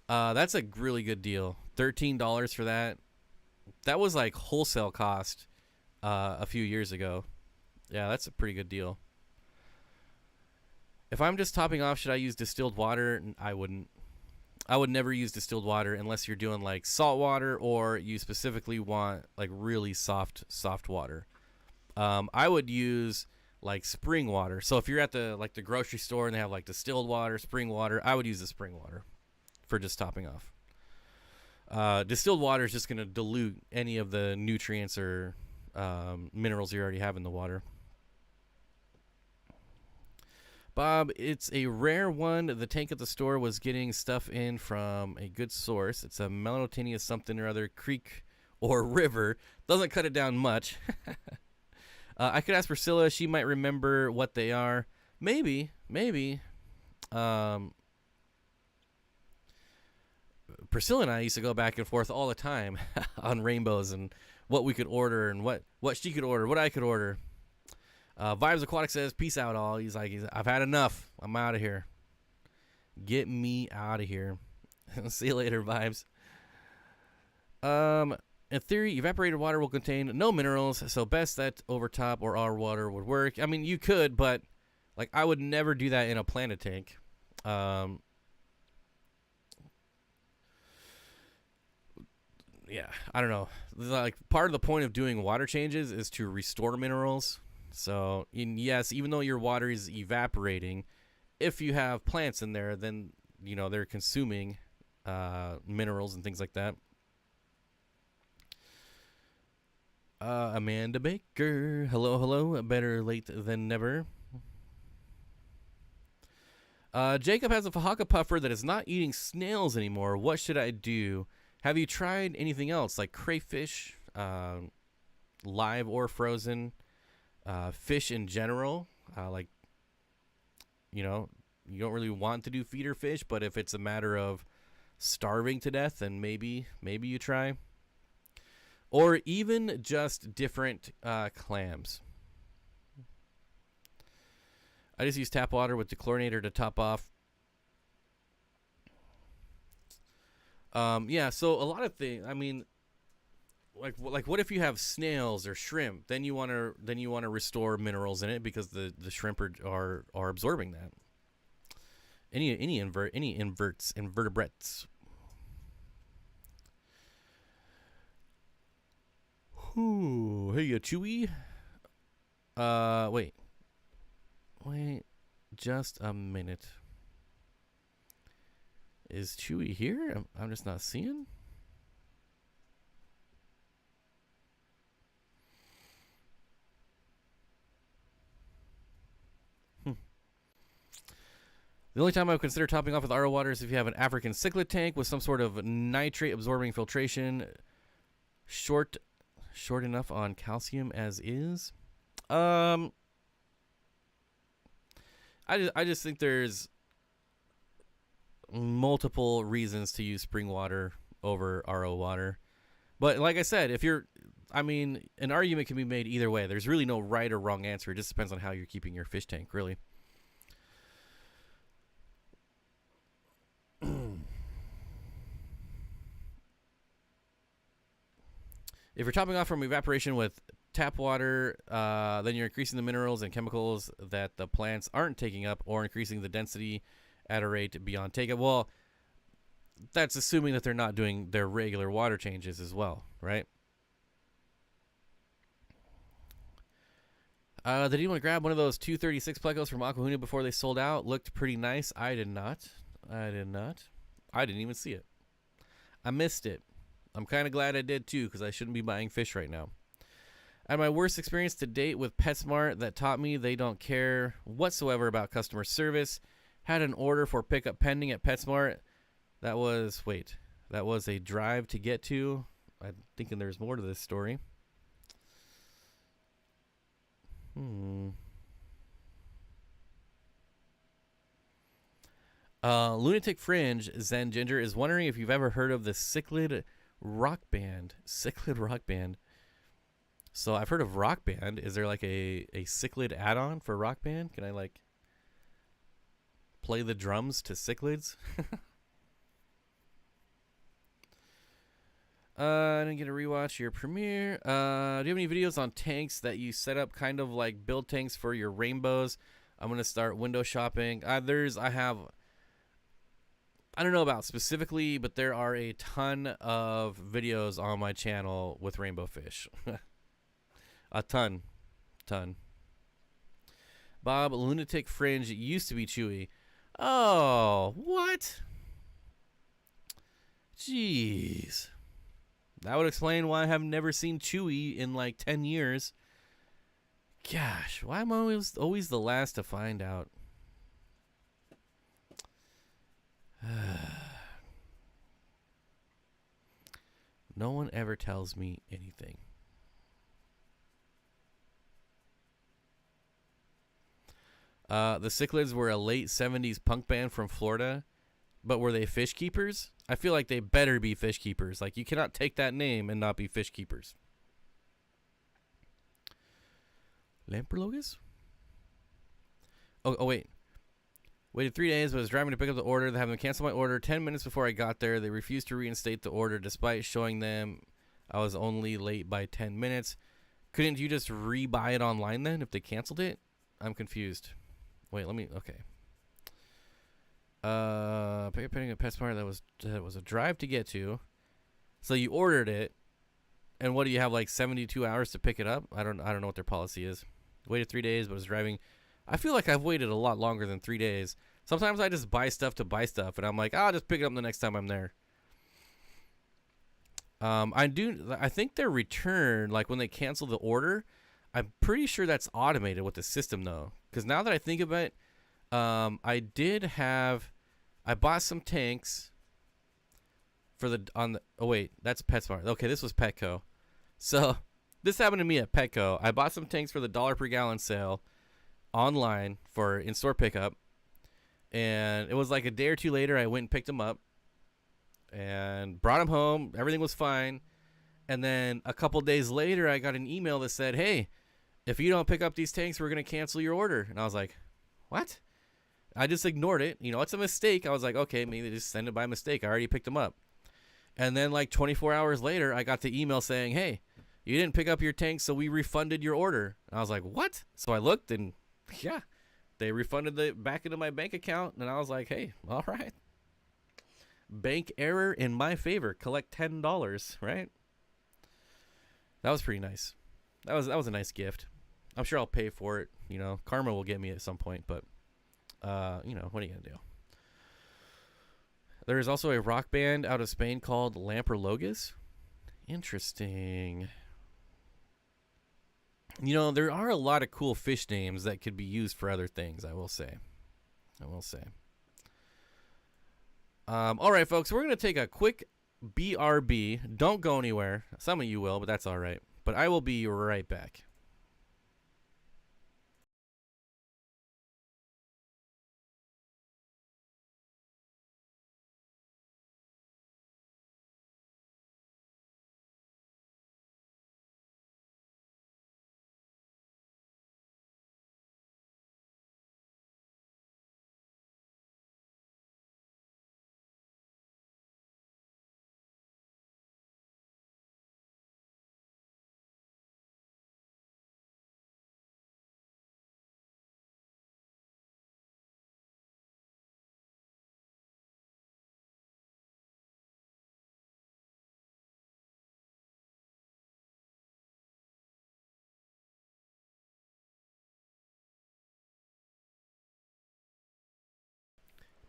That's a really good deal. $13 for that. That was like wholesale cost a few years ago. Yeah, that's a pretty good deal. If I'm just topping off, should I use distilled water? I wouldn't. I would never use distilled water unless you're doing like salt water or you specifically want like really soft water. I would use like spring water. So if you're at the grocery store and they have like distilled water, spring water, I would use the spring water for just topping off. Distilled water is just going to dilute any of the nutrients or minerals you already have in the water. Bob, it's a rare one. The tank at the store was getting stuff in from a good source. It's a melanotaneous something or other creek or river. Doesn't cut it down much. I could ask Priscilla. She might remember what they are. Maybe. Priscilla and I used to go back and forth all the time on rainbows and what we could order and what she could order, what I could order. Vibes Aquatic says, peace out all. He's like, I've had enough. I'm out of here. Get me out of here. See you later, Vibes. In theory, evaporated water will contain no minerals, so best that over top or our water would work. I mean, you could, but like I would never do that in a planted tank. Yeah, I don't know. Like part of the point of doing water changes is to restore minerals. So, yes, even though your water is evaporating, if you have plants in there, then, you know, they're consuming minerals and things like that. Amanda Baker. Hello. Better late than never. Jacob has a Fahaka puffer that is not eating snails anymore. What should I do? Have you tried anything else, like crayfish, live or frozen? Fish in general, like, you know, you don't really want to do feeder fish, but if it's a matter of starving to death, then maybe you try. or even just different clams. I just use tap water with dechlorinator to top off. Yeah, so a lot of things. I mean, like what if you have snails or shrimp? Then you want to restore minerals in it because the shrimp are absorbing that. Any invertebrates. Ooh, hey, you Chewy. Wait, just a minute. Is Chewy here? I'm just not seeing. The only time I would consider topping off with RO water is if you have an African cichlid tank with some sort of nitrate absorbing filtration. Short enough on calcium as is. I just think there's multiple reasons to use spring water over RO water. But like I said, an argument can be made either way. There's really no right or wrong answer. It just depends on how you're keeping your fish tank, really. If you're topping off from evaporation with tap water, then you're increasing the minerals and chemicals that the plants aren't taking up, or increasing the density at a rate beyond take up. Well, that's assuming that they're not doing their regular water changes as well, right? Did anyone grab one of those 236 plecos from Aquahuna before they sold out? Looked pretty nice. I did not. I didn't even see it. I missed it. I'm kind of glad I did too, because I shouldn't be buying fish right now. I had my worst experience to date with PetSmart that taught me they don't care whatsoever about customer service. Had an order for pickup pending at PetSmart. That was a drive to get to. I'm thinking there's more to this story. Lunatic Fringe Zen Ginger is wondering if you've ever heard of the cichlid rock band. Cichlid rock band. So I've heard of Rock Band. Is there like a cichlid add-on for Rock Band? Can I like play the drums to cichlids? I didn't get to rewatch your premiere. Do you have any videos on tanks that you set up, kind of like build tanks for your rainbows? I'm gonna start window shopping. I don't know about specifically, but there are a ton of videos on my channel with Rainbowfish. A ton. Bob, Lunatic Fringe used to be Chewy. Oh, what? Jeez. That would explain why I have never seen Chewy in like 10 years. Gosh, why am I always the last to find out? No one ever tells me anything. The Cichlids were a late 70s punk band from Florida, but were they fish keepers? I feel like they better be fish keepers. Like, you cannot take that name and not be fish keepers. Lamprologus? Oh, wait. Waited 3 days, but was driving to pick up the order. They had them cancel my order 10 minutes before I got there. They refused to reinstate the order despite showing them I was only late by 10 minutes. Couldn't you just rebuy it online then if they canceled it? I'm confused. Wait, okay. Picking a PetSmart that was a drive to get to. So you ordered it, and what do you have, like 72 hours to pick it up? I don't know what their policy is. Waited 3 days, but was driving. I feel like I've waited a lot longer than 3 days. Sometimes I just buy stuff to buy stuff, and I'm like, I'll just pick it up the next time I'm there. I think their return, like when they cancel the order, I'm pretty sure that's automated with the system though. Because now that I think about it, I bought some tanks for that's PetSmart. Okay, this was Petco. So this happened to me at Petco. I bought some tanks for the $1 per gallon sale online for in-store pickup. And it was like a day or two later, I went and picked them up and brought them home. Everything was fine. And then a couple days later, I got an email that said, hey, if you don't pick up these tanks, we're going to cancel your order. And I was like, what? I just ignored it. You know, it's a mistake. I was like, okay, maybe they just send it by mistake. I already picked them up. And then like 24 hours later, I got the email saying, hey, you didn't pick up your tanks, so we refunded your order. And I was like, what? So I looked, and yeah, they refunded it back into my bank account. And I was like, hey, all right. Bank error in my favor. Collect $10, right? That was pretty nice. That was a nice gift. I'm sure I'll pay for it. You know, karma will get me at some point, but you know, what are you gonna do? There is also a rock band out of Spain called Lamprologus. Interesting. You know, there are a lot of cool fish names that could be used for other things, I will say. All right, folks, we're going to take a quick BRB. Don't go anywhere. Some of you will, but that's all right. But I will be right back.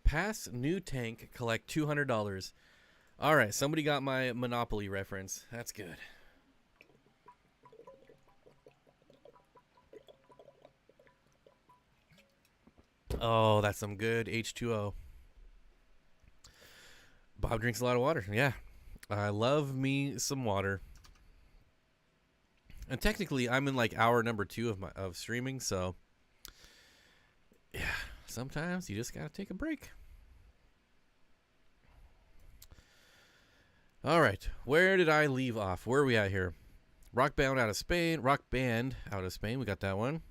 Pass new tank, collect $200. All right, somebody got my Monopoly reference. That's good. Oh, that's some good H2O. Bob drinks a lot of water. Yeah, I love me some water. And technically, I'm in like hour number 2 of streaming, so yeah, sometimes you just gotta take a break. All right, where did I leave off? Where are we at here? Rock Band out of Spain. We got that one.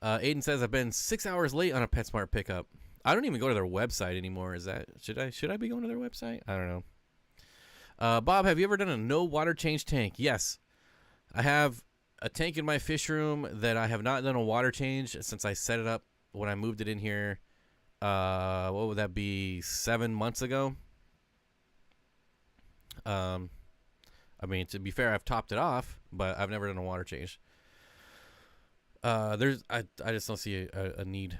Aiden says I've been 6 hours late on a PetSmart pickup. I don't even go to their website anymore. Is that should I be going to their website? I don't know. Bob, have you ever done a no water change tank? Yes, I have a tank in my fish room that I have not done a water change since I set it up when I moved it in here. What would that be? 7 months ago. I mean, to be fair, I've topped it off, but I've never done a water change. I just don't see a need.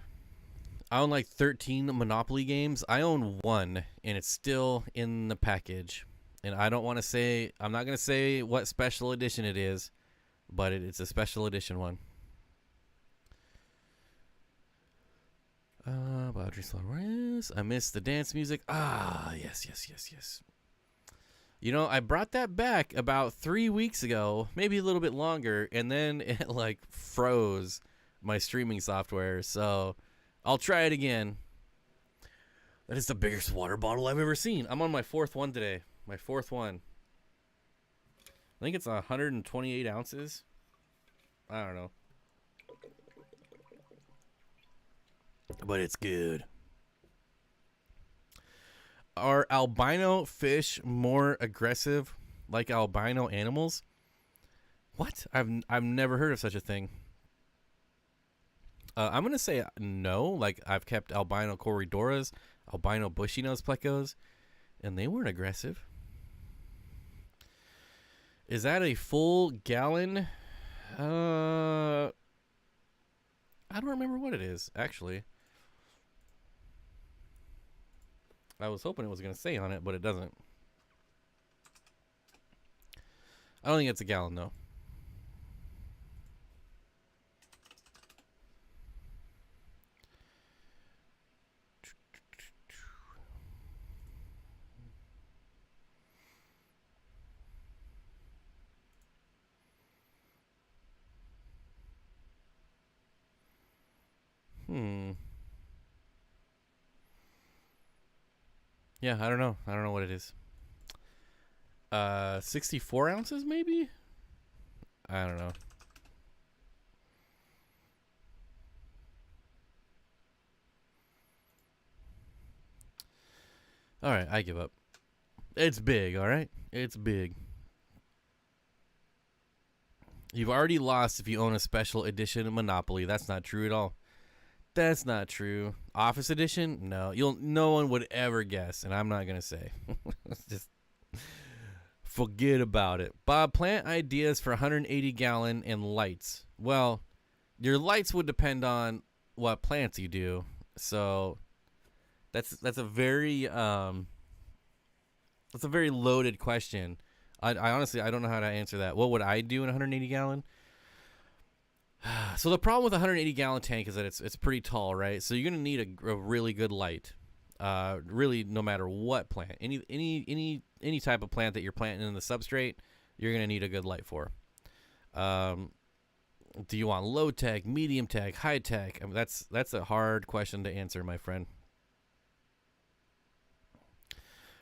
I own like 13 Monopoly games. I own one, and it's still in the package. And I don't want to say, I'm not going to say what special edition it is, but it's a special edition one. I miss the dance music. Ah, yes. You know, I brought that back about 3 weeks ago, maybe a little bit longer, and then it like froze my streaming software. So I'll try it again. That is the biggest water bottle I've ever seen. I'm on my 4th one today. My 4th one. I think it's 128 ounces. I don't know. But it's good. Are albino fish more aggressive like albino animals? What? I've never heard of such a thing. I'm gonna say no. Like I've kept albino corridoras, albino bushy-nosed plecos, and they weren't aggressive. Is that a full gallon? I don't remember what it is actually. I was hoping it was going to say on it, but it doesn't. I don't think it's a gallon, though. Yeah, I don't know. I don't know what it is. 64 ounces maybe? I don't know. All right, I give up. It's big, all right? It's big. You've already lost if you own a special edition of Monopoly. That's not true at all. That's not true. Office edition? No. No one would ever guess, and I'm not going to say. Just forget about it. Bob, plant ideas for 180 gallon and lights. Well, your lights would depend on what plants you do. So that's a very loaded question. I honestly, I don't know how to answer that. What would I do in a 180 gallon? So the problem with a 180 gallon tank is that it's pretty tall, right? So you're gonna need a really good light. Really, no matter what plant, any type of plant that you're planting in the substrate, you're gonna need a good light for. Do you want low tech, medium tech, high tech? I mean, that's a hard question to answer, my friend.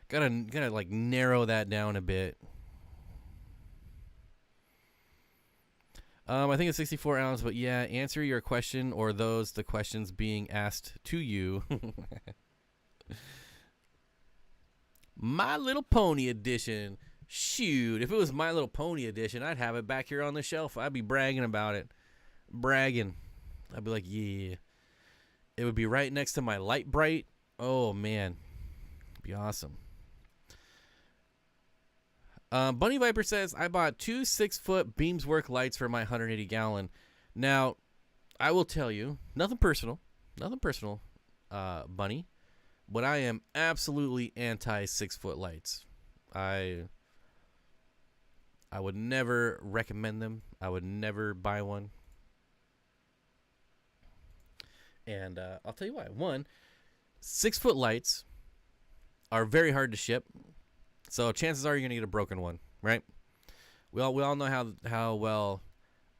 Gotta like narrow that down a bit. I think it's 64 ounce, but yeah, answer your question or the questions being asked to you. My Little Pony edition. Shoot, if it was My Little Pony edition, I'd have it back here on the shelf. I'd be bragging about it. Bragging. I'd be like, yeah. It would be right next to my Light Bright. Oh, man. It'd be awesome. Bunny Viper says, I bought 2 6-foot Beamswork lights for my 180 gallon. Now, I will tell you, nothing personal, Bunny, but I am absolutely anti 6-foot lights. I would never recommend them. I would never buy one. And I'll tell you why. 1, 6-foot lights are very hard to ship. So chances are you're gonna get a broken one, right? We all know how well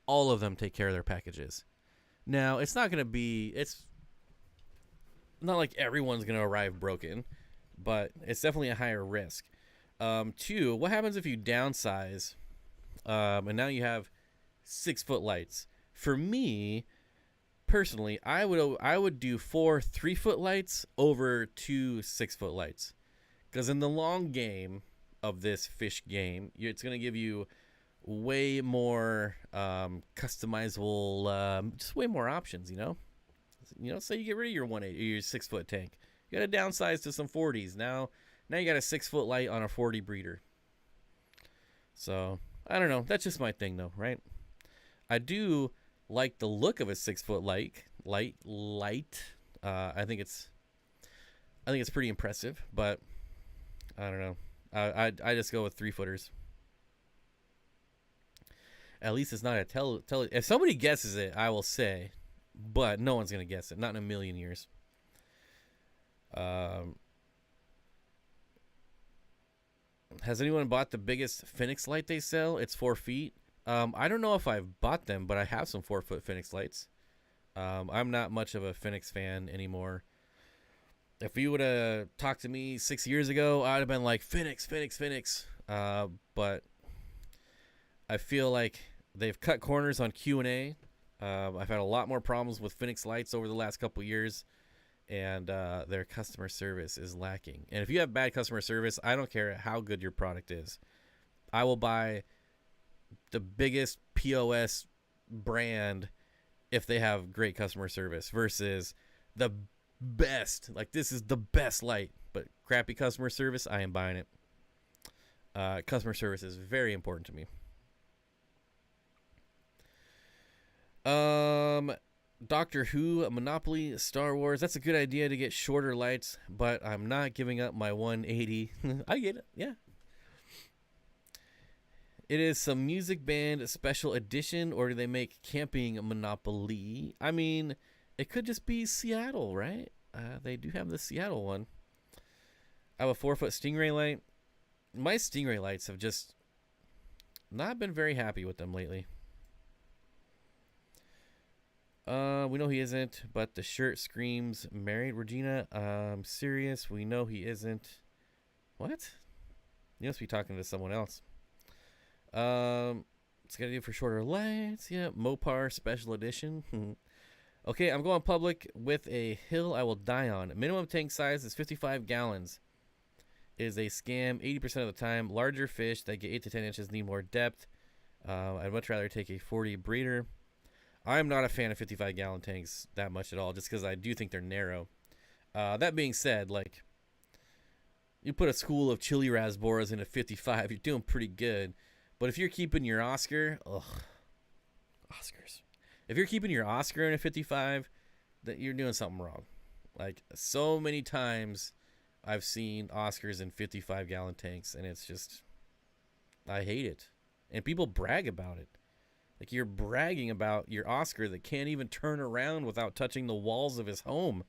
all of them take care of their packages. Now it's not like everyone's gonna arrive broken, but it's definitely a higher risk. 2, what happens if you downsize, and now you have 6-foot lights? For me, personally, I would do 4 3-foot lights over 2 6-foot lights. Because in the long game of this fish game, it's going to give you way more customizable, just way more options, you know? Say you get rid of your 180, your 6-foot tank. You got to downsize to some 40s. Now you got a 6-foot light on a 40 breeder. So, I don't know. That's just my thing, though, right? I do like the look of a 6-foot light. I think it's pretty impressive, but I don't know. I just go with 3-footers. At least it's not a tell. If somebody guesses it, I will say, but no one's gonna guess it. Not in a million years. Has anyone bought the biggest Phoenix light they sell? It's 4 feet. I don't know if I've bought them, but I have some 4-foot Phoenix lights. I'm not much of a Phoenix fan anymore. If you would have talked to me 6 years ago, I'd have been like, Phoenix. But I feel like they've cut corners on Q&A. I've had a lot more problems with Phoenix lights over the last couple years, and their customer service is lacking. And if you have bad customer service, I don't care how good your product is. I will buy the biggest POS brand if they have great customer service versus the best, like this is the best light, but crappy customer service, I am buying it. Customer service is very important to me. Doctor Who, Monopoly, Star Wars, that's a good idea to get shorter lights, but I'm not giving up my 180. I get it, yeah. It is some music band special edition, or do they make camping Monopoly? I mean, it could just be Seattle, right? They do have the Seattle one. I have a 4-foot Stingray light. My Stingray lights have just not been very happy with them lately. We know he isn't, but the shirt screams married. Regina, I'm serious. We know he isn't. What? You must be talking to someone else. It's gonna do for shorter lights. Yeah, Mopar Special Edition. Okay, I'm going public with a hill I will die on. Minimum tank size is 55 gallons. Is a scam 80% of the time. Larger fish that get 8 to 10 inches need more depth. I'd much rather take a 40 breeder. I'm not a fan of 55-gallon tanks that much at all, just because I do think they're narrow. That being said, like, you put a school of chili rasboras in a 55, you're doing pretty good. But if you're keeping your Oscar, Oscars. If you're keeping your Oscar in a 55, that you're doing something wrong. Like, so many times I've seen Oscars in 55-gallon tanks, and it's just, I hate it. And people brag about it. Like, you're bragging about your Oscar that can't even turn around without touching the walls of his home.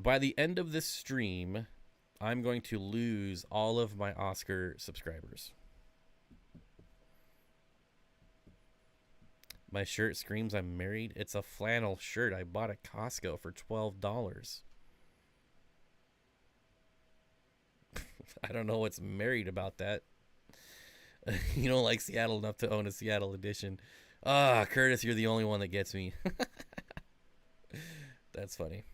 By the end of this stream, I'm going to lose all of my Oscar subscribers. My shirt screams I'm married. It's a flannel shirt I bought at Costco for $12. I don't know what's married about that. You don't like Seattle enough to own a Seattle edition. Ah, Curtis, you're the only one that gets me. That's funny.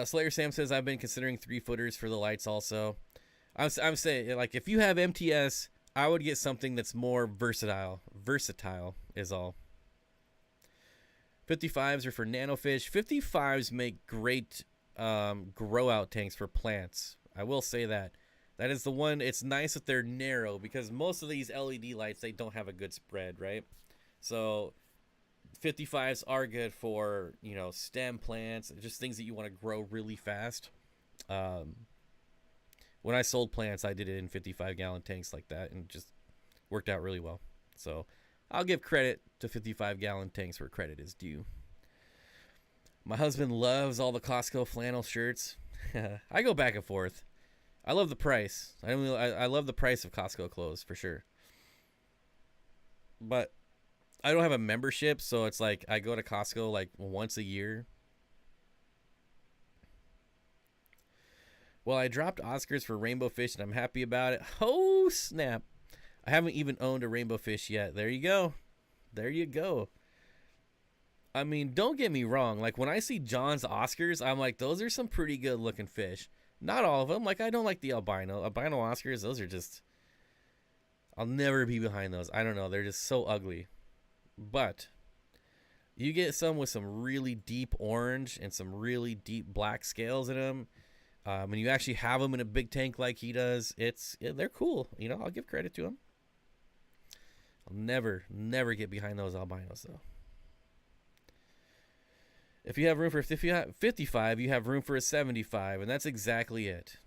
Slayer Sam says, I've been considering 3-footers for the lights also. I'm saying, like, if you have MTS, I would get something that's more versatile. Versatile is all. 55s are for nanofish. 55s make great grow out tanks for plants. I will say that. That is the one. It's nice that they're narrow, because most of these LED lights, they don't have a good spread, right? So 55s are good for, you know, stem plants, just things that you want to grow really fast. When I sold plants, I did it in 55-gallon tanks like that, and just worked out really well. So I'll give credit to 55-gallon tanks where credit is due. My husband loves all the Costco flannel shirts. I go back and forth. I love the price. I love the price of Costco clothes for sure. But I don't have a membership, so it's like I go to Costco like once a year. Well, I dropped Oscars for Rainbowfish, and I'm happy about it. Oh, snap. I haven't even owned a Rainbowfish yet. There you go. There you go. I mean, don't get me wrong. Like, when I see John's Oscars, I'm like, those are some pretty good-looking fish. Not all of them. Like, I don't like the albino. Albino Oscars, those are just... I'll never be behind those. I don't know. They're just so ugly. But you get some with some really deep orange and some really deep black scales in them. And you actually have them in a big tank like he does. They're cool. You know, I'll give credit to him. I'll never get behind those albinos, though. If you have room for 55, you have room for a 75, and that's exactly it.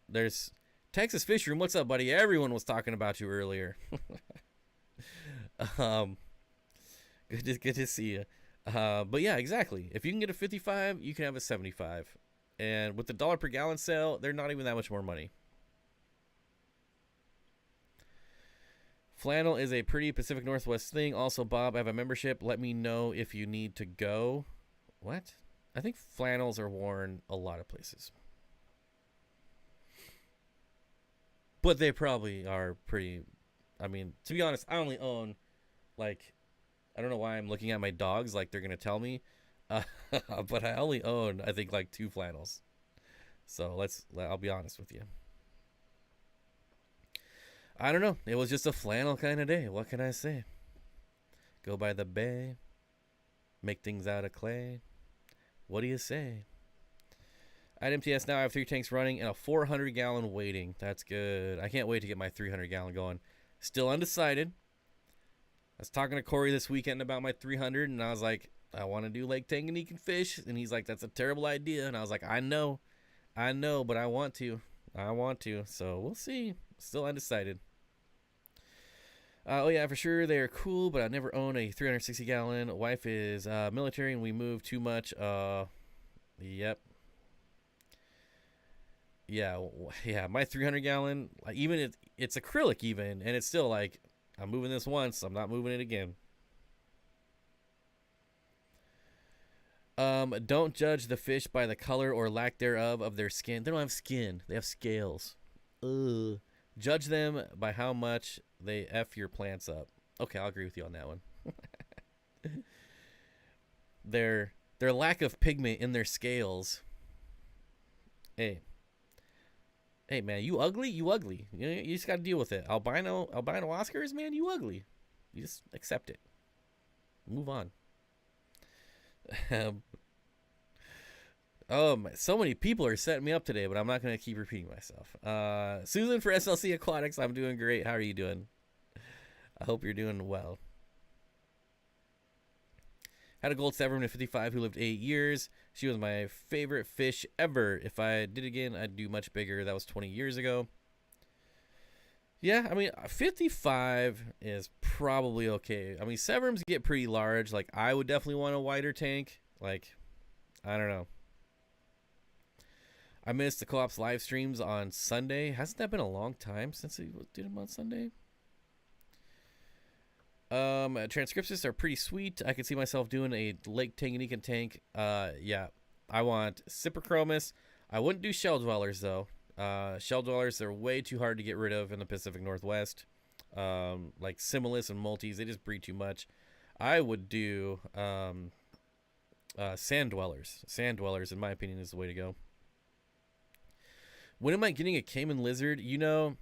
There's Texas Fish Room. What's up, buddy? Everyone was talking about you earlier. Good to see you. But yeah, exactly. If you can get a 55, you can have a 75. And with the $1 per gallon sale, they're not even that much more money. Flannel is a pretty Pacific Northwest thing. Also, Bob, I have a membership. Let me know if you need to go. What? I think flannels are worn a lot of places. But they probably are pretty... I mean, to be honest, I only own, like... I don't know why I'm looking at my dogs like they're going to tell me. But I only own, I think, like 2 flannels. So I'll be honest with you. I don't know. It was just a flannel kind of day. What can I say? Go by the bay. Make things out of clay. What do you say? At MTS now, I have 3 tanks running and a 400-gallon waiting. That's good. I can't wait to get my 300-gallon going. Still undecided. I was talking to Corey this weekend about my 300, and I was like, I want to do Lake Tanganyika and fish. And he's like, that's a terrible idea. And I was like, I know, but I want to. So we'll see. Still undecided. Oh, yeah, for sure. They are cool, but I never own a 360-gallon. Wife is military, and we move too much. Yep. Yeah, my 300-gallon, like, even it's acrylic even, and it's still like, I'm moving this once, I'm not moving it again. Don't judge the fish by the color or lack thereof of their skin. They don't have skin. They have scales. Ugh. Judge them by how much they F your plants up. Okay, I'll agree with you on that one. Their lack of pigment in their scales. Hey, man, you ugly? You ugly. You just got to deal with it. Albino Oscars, man, you ugly. You just accept it. Move on. Oh, so many people are setting me up today, but I'm not going to keep repeating myself. Susan for SLC Aquatics, I'm doing great. How are you doing? I hope you're doing well. Had a gold Severum at 55 who lived 8 years. She was my favorite fish ever. If I did again, I'd do much bigger. That was 20 years ago. Yeah, I mean, 55 is probably okay. I mean, Severums get pretty large. Like, I would definitely want a wider tank. Like, I don't know. I missed the co-op's live streams on Sunday. Hasn't that been a long time since we did them on Sunday? Transcriptions are pretty sweet. I could see myself doing a Lake Tanganyika tank. Yeah, I want Cyprichromis. I wouldn't do shell dwellers though. Shell dwellers, they're way too hard to get rid of in the Pacific Northwest. Like Similis and Multis, they just breed too much. I would do sand dwellers. Sand dwellers, in my opinion, is the way to go. When am I getting a Cayman lizard? You know,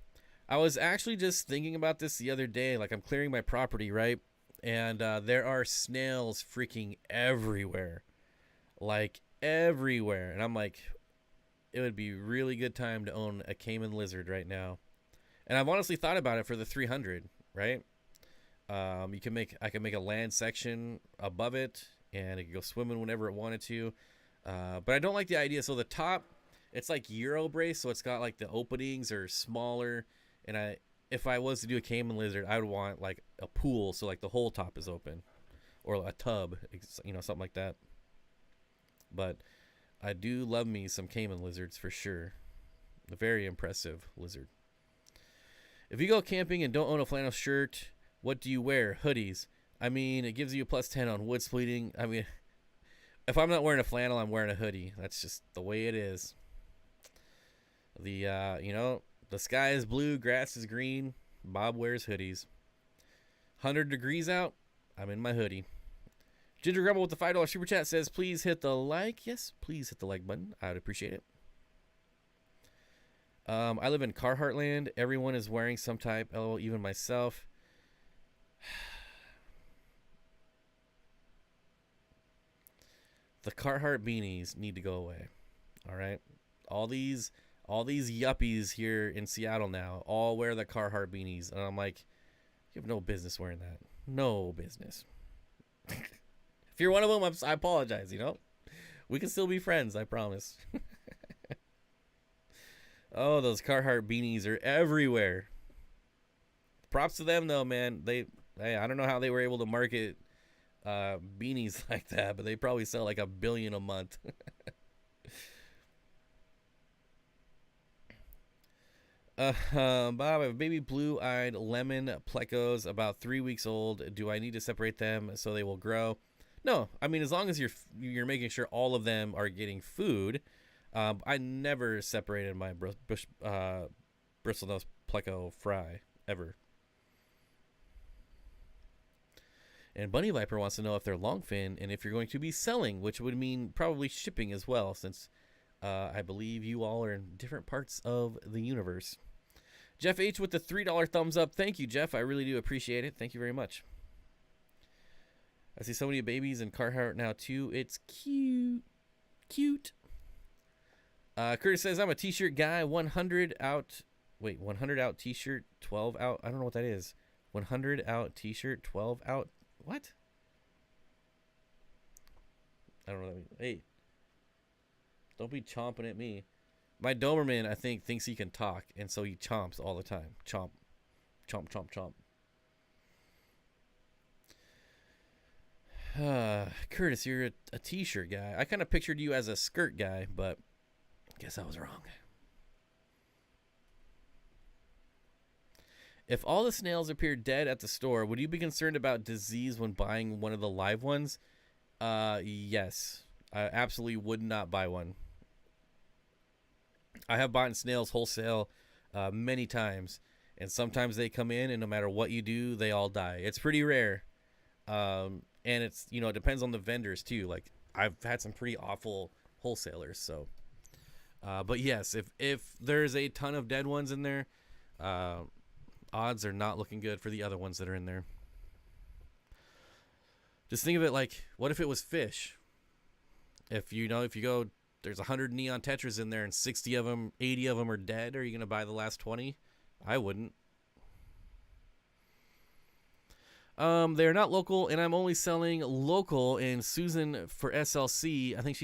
I was actually just thinking about this the other day. Like, I'm clearing my property, right? And there are snails freaking everywhere. Like, everywhere. And I'm like, it would be a really good time to own a Cayman lizard right now. And I've honestly thought about it for the 300, right? I can make a land section above it, and it could go swimming whenever it wanted to. But I don't like the idea. So the top, it's like Euro brace, so it's got like the openings are smaller. And if I was to do a Cayman lizard, I would want like a pool, so like the whole top is open, or a tub, you know, something like that. But I do love me some Cayman lizards for sure. A very impressive lizard. If you go camping and don't own a flannel shirt, what do you wear? Hoodies. I mean, it gives you a +10 on wood spleeting. I mean, if I'm not wearing a flannel, I'm wearing a hoodie. That's just the way it is. You know, the sky is blue, grass is green. Bob wears hoodies. 100 degrees out, I'm in my hoodie. Ginger Grumble with the $5 super chat says, please hit the like. Yes, please hit the like button. I would appreciate it. I live in Carhartt land. Everyone is wearing some type. LOL, even myself. The Carhartt beanies need to go away. All right. All these yuppies here in Seattle now all wear the Carhartt beanies. And I'm like, you have no business wearing that. No business. If you're one of them, I apologize, you know. We can still be friends, I promise. Oh, those Carhartt beanies are everywhere. Props to them, though, man. I don't know how they were able to market beanies like that, but they probably sell like 1 billion a month. Bob, I have baby blue-eyed lemon plecos about 3 weeks old. Do I need to separate them so they will grow? No, I mean, as long as you're making sure all of them are getting food. I never separated my bristlenose pleco fry ever. And Bunny Viper wants to know if they're longfin and if you're going to be selling, which would mean probably shipping as well, since I believe you all are in different parts of the universe. Jeff H with the $3 thumbs up. Thank you, Jeff. I really do appreciate it. Thank you very much. I see so many babies in Carhartt now, too. It's cute. Cute. Curtis says, I'm a t-shirt guy. 100 out. Wait, 100 out t-shirt, 12 out. I don't know what that is. 100 out t-shirt, 12 out. What? I don't know what that means. Hey. Don't be chomping at me. My Doberman, I think, thinks he can talk, and so he chomps all the time. Chomp. Chomp, chomp, chomp. Curtis, you're a t-shirt guy. I kind of pictured you as a skirt guy, but I guess I was wrong. If all the snails appear dead at the store, would you be concerned about disease when buying one of the live ones? Yes. I absolutely would not buy one. I have bought snails wholesale many times, and sometimes they come in, and no matter what you do, they all die. It's pretty rare, and it's, you know, it depends on the vendors too. Like, I've had some pretty awful wholesalers. So, but yes, if there's a ton of dead ones in there, odds are not looking good for the other ones that are in there. Just think of it like, what if it was fish? If you go, there's 100 neon tetras in there and 60 of them, 80 of them are dead. Are you going to buy the last 20? I wouldn't. They're not local, and I'm only selling local. And Susan for SLC, I think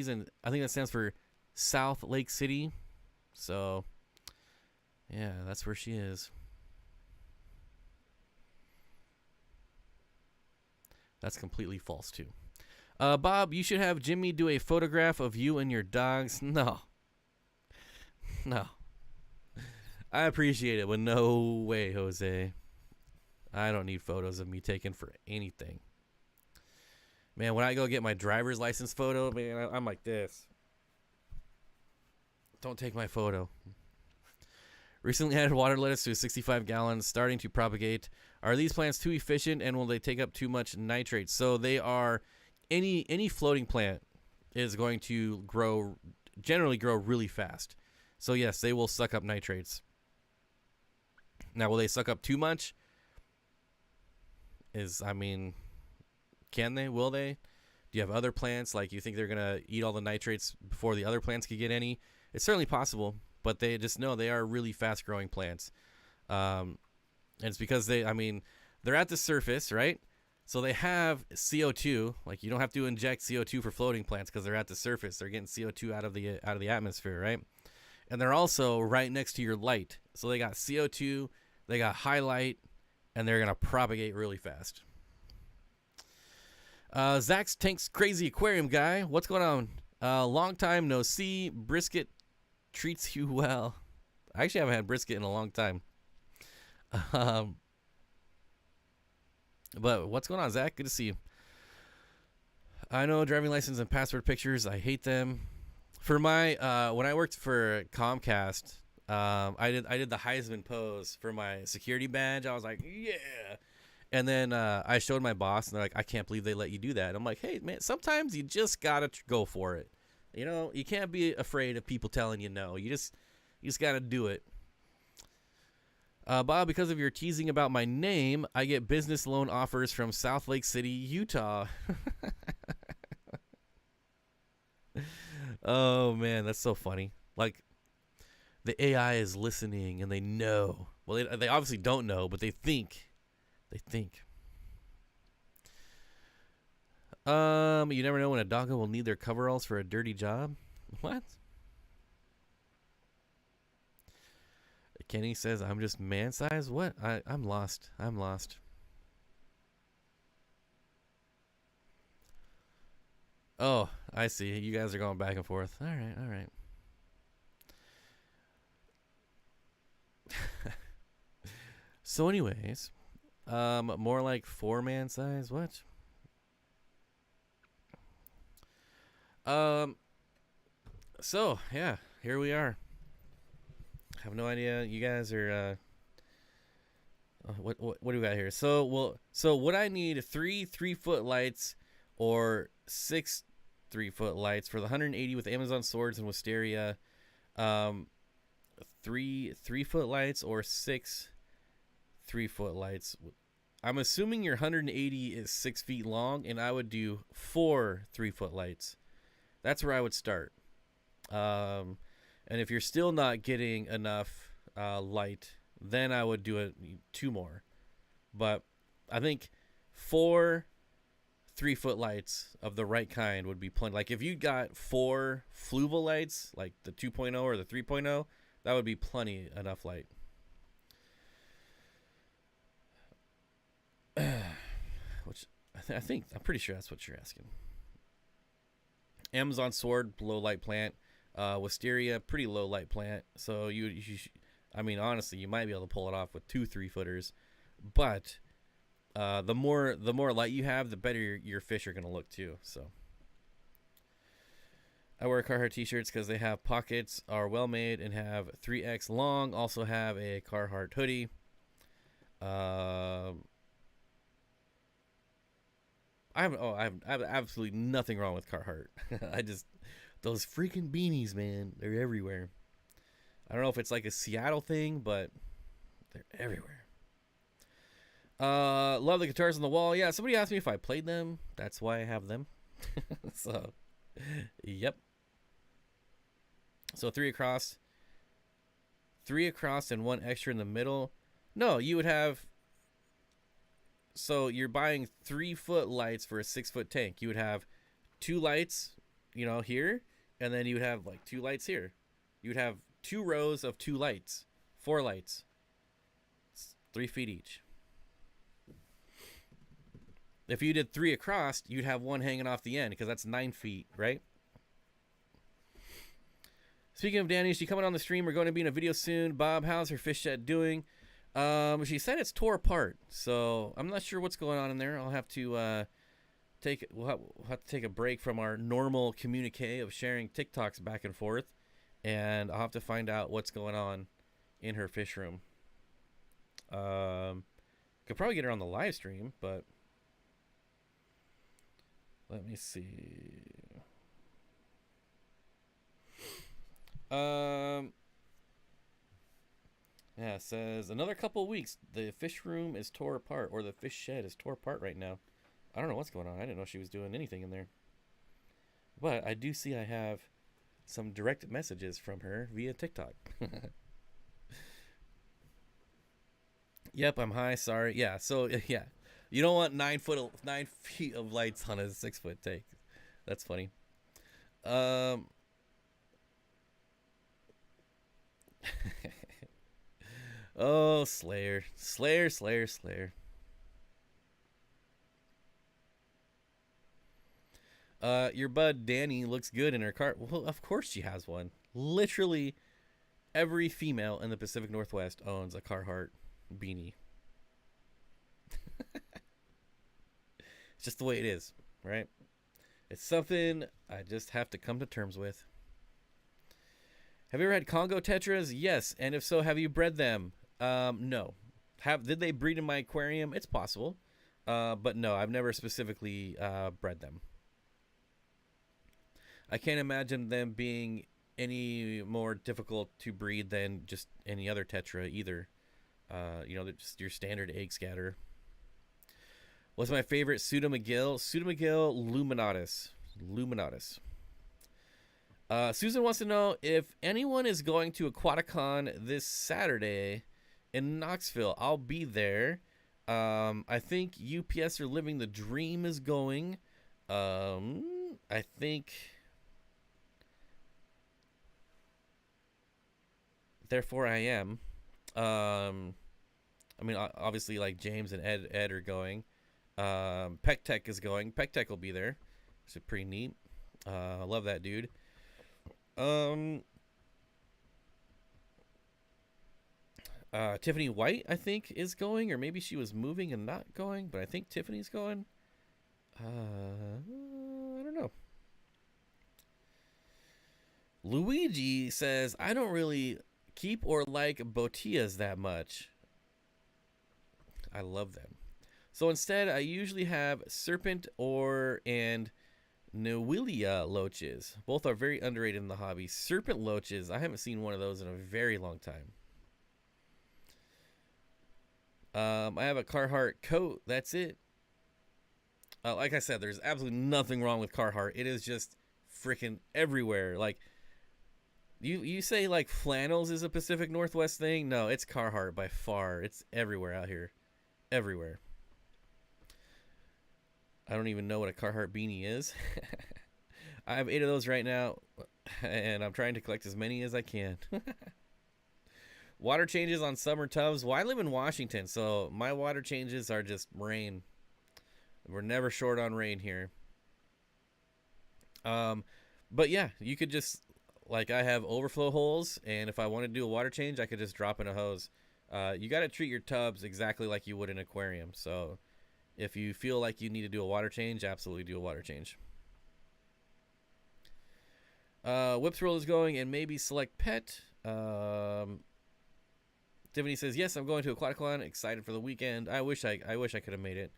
that stands for South Lake City. So, yeah, that's where she is. That's completely false, too. Bob, you should have Jimmy do a photograph of you and your dogs. No. I appreciate it, but no way, Jose. I don't need photos of me taken for anything. Man, when I go get my driver's license photo, man, I'm like this. Don't take my photo. Recently added water lettuce to 65 gallons, starting to propagate. Are these plants too efficient, and will they take up too much nitrate? So they are, any floating plant is going to generally grow really fast. So yes, they will suck up nitrates. Now, will they suck up too much? Can they? Will they? Do you have other plants? Like, you think they're going to eat all the nitrates before the other plants could get any? It's certainly possible, but they just know they are really fast-growing plants. And it's because they're at the surface, right? So they have CO2. Like, you don't have to inject CO2 for floating plants because they're at the surface. They're getting CO2 out of the atmosphere, right? And they're also right next to your light. So they got CO2, they got high light, and they're going to propagate really fast. Zach's Tank's Crazy Aquarium Guy. What's going on? Long time no see. Brisket treats you well. I actually haven't had brisket in a long time. But what's going on, Zach? Good to see you. I know driving license and passport pictures. I hate them. For my when I worked for Comcast, I did the Heisman pose for my security badge. I was like, yeah. And then I showed my boss, and they're like, I can't believe they let you do that. And I'm like, hey, man, sometimes you just gotta go for it. You know, you can't be afraid of people telling you no. You just gotta do it. Bob, because of your teasing about my name, I get business loan offers from South Lake City, Utah. Oh, man, that's so funny. Like, the AI is listening, and they know. Well, they obviously don't know, but they think. They think. You never know when a doggo will need their coveralls for a dirty job. What? Kenny says, I'm just man-sized? What? I'm lost. I'm lost. Oh, I see. You guys are going back and forth. All right, all right. So anyways, more like 4-man size. What? So yeah, here we are. Have no idea. You guys are what do we got here? So would I need 3 3-foot lights or 6 3-foot lights for the 180 with Amazon swords and wisteria? 3 3-foot lights or 6 3-foot lights. I'm assuming your 180 is 6 feet long, and I would do 4 3-foot lights. That's where I would start. And if you're still not getting enough light, then I would do 2 more. But I think 4 3-foot lights of the right kind would be plenty. Like, if you got 4 fluval lights, like the 2.0 or the 3.0, that would be plenty enough light. Which I'm pretty sure that's what you're asking. Amazon sword, low light plant. Wisteria, pretty low light plant. So honestly, you might be able to pull it off with 2 3-footers. But the more light you have, the better your fish are going to look too. So I wear Carhartt t-shirts because they have pockets, are well made, and have 3x long. Also have a Carhartt hoodie. I have absolutely nothing wrong with Carhartt. Those freaking beanies, man, they're everywhere. I don't know if it's like a Seattle thing, but they're everywhere. Love the guitars on the wall. Yeah, somebody asked me if I played them. That's why I have them. So, yep. So 3 across and 1 extra in the middle. No, you would have. So you're buying 3-foot lights for a 6-foot tank. You would have 2 lights, here, and then you would have like 2 lights here. You would have 2 rows of 2 lights, 4 lights, it's 3 feet each. If you did 3 across, you'd have 1 hanging off the end because that's 9 feet, right? Speaking of Danny, is she coming on the stream? We're going to be in a video soon. Bob, how's her fish shed doing? She said it's tore apart, so I'm not sure what's going on in there. I'll have to we'll have to take a break from our normal communique of sharing TikToks back and forth, and I'll have to find out what's going on in her fish room. Could probably get her on the live stream, but let me see. Yeah, it says another couple weeks. The fish room is tore apart, or the fish shed is tore apart right now. I don't know what's going on. I didn't know she was doing anything in there. But I do see I have some direct messages from her via TikTok. Yep, I'm high. Sorry. Yeah. So yeah, you don't want 9 feet of lights on a 6-foot tank. That's funny. Oh, Slayer. Your bud Danny looks good in her car. Well, of course she has one. Literally every female in the Pacific Northwest owns a Carhartt beanie. It's just the way it is, right? It's something I just have to come to terms with. Have you ever had Congo tetras? Yes. And if so, have you bred them? No. Did they breed in my aquarium? It's possible. But no, I've never specifically bred them. I can't imagine them being any more difficult to breed than just any other tetra either. They're just your standard egg scatter. What's my favorite Pseudomagil? Pseudomagil luminatus. Susan wants to know if anyone is going to Aquaticon this Saturday in Knoxville. I'll be there. I think UPS or Living the Dream is going. I think... Therefore, I am. Obviously, like James and Ed are going. Peck Tech is going. Peck Tech will be there. It's pretty neat. I love that dude. Tiffany White, I think, is going, or maybe she was moving and not going, but I think Tiffany's going. I don't know. Luigi says, I don't really keep or like botillas that much. I love them. So instead, I usually have serpent and Nowilia loaches. Both are very underrated in the hobby. Serpent loaches, I haven't seen one of those in a very long time. I have a Carhartt coat. That's it. Like I said, there's absolutely nothing wrong with Carhartt. It is just freaking everywhere. Like, you say like flannels is a Pacific Northwest thing? No, it's Carhartt by far. It's everywhere out here. Everywhere. I don't even know what a Carhartt beanie is. I have 8 of those right now, and I'm trying to collect as many as I can. Water changes on summer tubs. Well, I live in Washington, so my water changes are just rain. We're never short on rain here. But yeah, you could just, like, I have overflow holes, and if I want to do a water change, I could just drop in a hose. You got to treat your tubs exactly like you would an aquarium. So if you feel like you need to do a water change, absolutely do a water change. Whips World is going, and maybe select pet. Tiffany says, yes, I'm going to Aquaticon. Excited for the weekend. I wish I could have made it.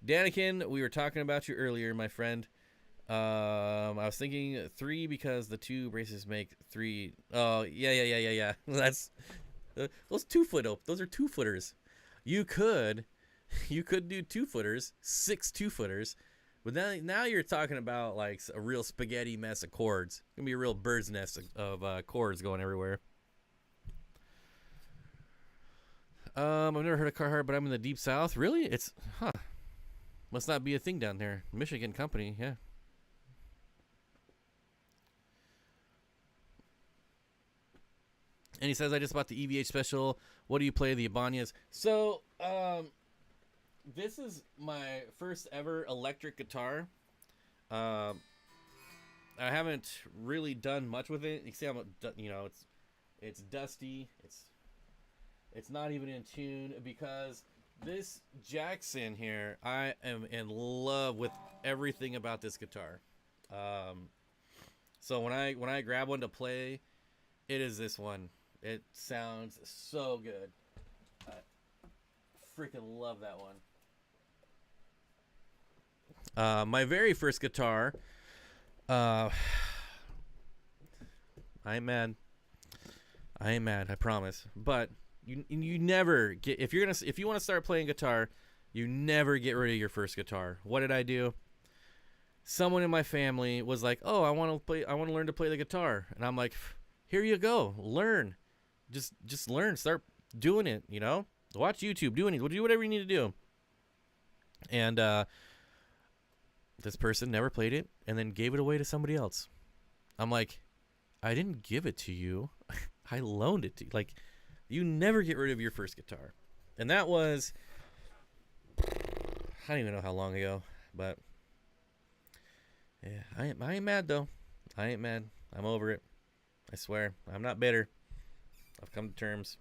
Danikin, we were talking about you earlier, my friend. I was thinking 3 because the 2 braces make 3. Oh, yeah. That's those 2-foot. Those are 2-footers. You could do 2-footers, 6 2-footers. But now you're talking about like a real spaghetti mess of cords. It's gonna be a real bird's nest of cords going everywhere. I've never heard of Carhartt, but I'm in the deep south. Really? It's must not be a thing down there. Michigan company, yeah. And he says, I just bought the EVH special. What do you play? The Ibanez. So, this is my first ever electric guitar. I haven't really done much with it. You see, it's dusty. It's not even in tune because this Jackson here, I am in love with everything about this guitar. So when I grab one to play, it is this one. It sounds so good. I freaking love that one. My very first guitar. I ain't mad. I promise. But you never get if you want to start playing guitar, you never get rid of your first guitar. What did I do? Someone in my family was like, "Oh, I want to learn to play the guitar," and I'm like, "Here you go, learn." Just learn, start doing it, watch YouTube, do whatever you need to do. And this person never played it and then gave it away to somebody else. I'm like, I didn't give it to you. I loaned it to you. Like, you never get rid of your first guitar. And that was, I don't even know how long ago, but yeah, I ain't mad though. I ain't mad. I'm over it. I swear. I'm not bitter. I've come to terms.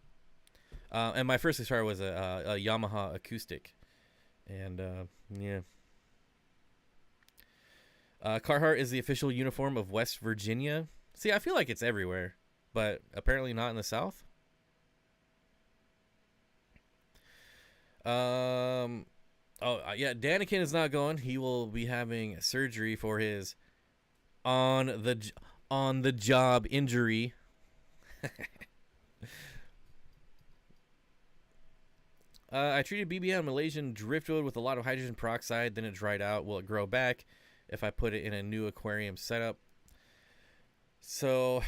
And my first guitar was a Yamaha acoustic. And, yeah. Carhartt is the official uniform of West Virginia. See, I feel like it's everywhere, but apparently not in the South. Yeah, Danikin is not going. He will be having surgery for his on the job injury. I treated BB on Malaysian driftwood with a lot of hydrogen peroxide. Then it dried out. Will it grow back if I put it in a new aquarium setup? So,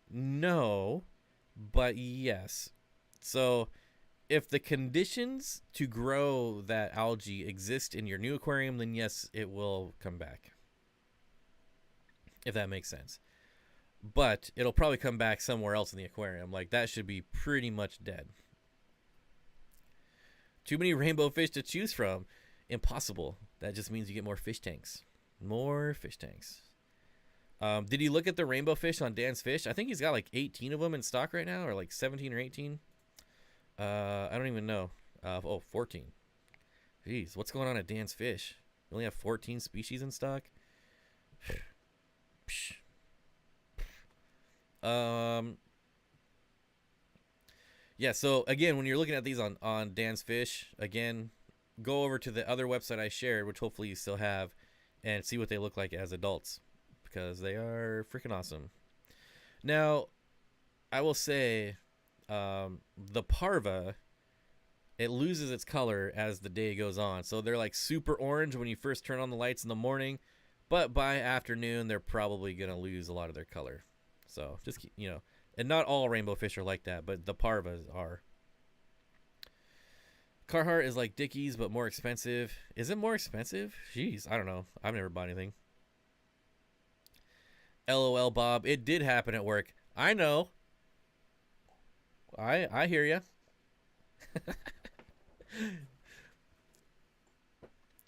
no, but yes. So, if the conditions to grow that algae exist in your new aquarium, then yes, it will come back. If that makes sense. But it'll probably come back somewhere else in the aquarium. Like, that should be pretty much dead. Too many rainbow fish to choose from. Impossible. That just means you get more fish tanks. More fish tanks. Did you look at the rainbow fish on Dan's Fish? I think he's got like 18 of them in stock right now, or like 17 or 18. I don't even know. 14. Jeez, what's going on at Dan's Fish? We only have 14 species in stock. Yeah, so again, when you're looking at these on Dan's Fish, again, go over to the other website I shared, which hopefully you still have, and see what they look like as adults, because they are freaking awesome. Now, I will say, the parva, it loses its color as the day goes on. So they're like super orange when you first turn on the lights in the morning, but by afternoon, they're probably going to lose a lot of their color. So just keep, and not all rainbow fish are like that, but the parvas are. Carhartt is like Dickies, but more expensive. Is it more expensive? Jeez, I don't know. I've never bought anything. LOL, Bob. It did happen at work. I know. I hear you.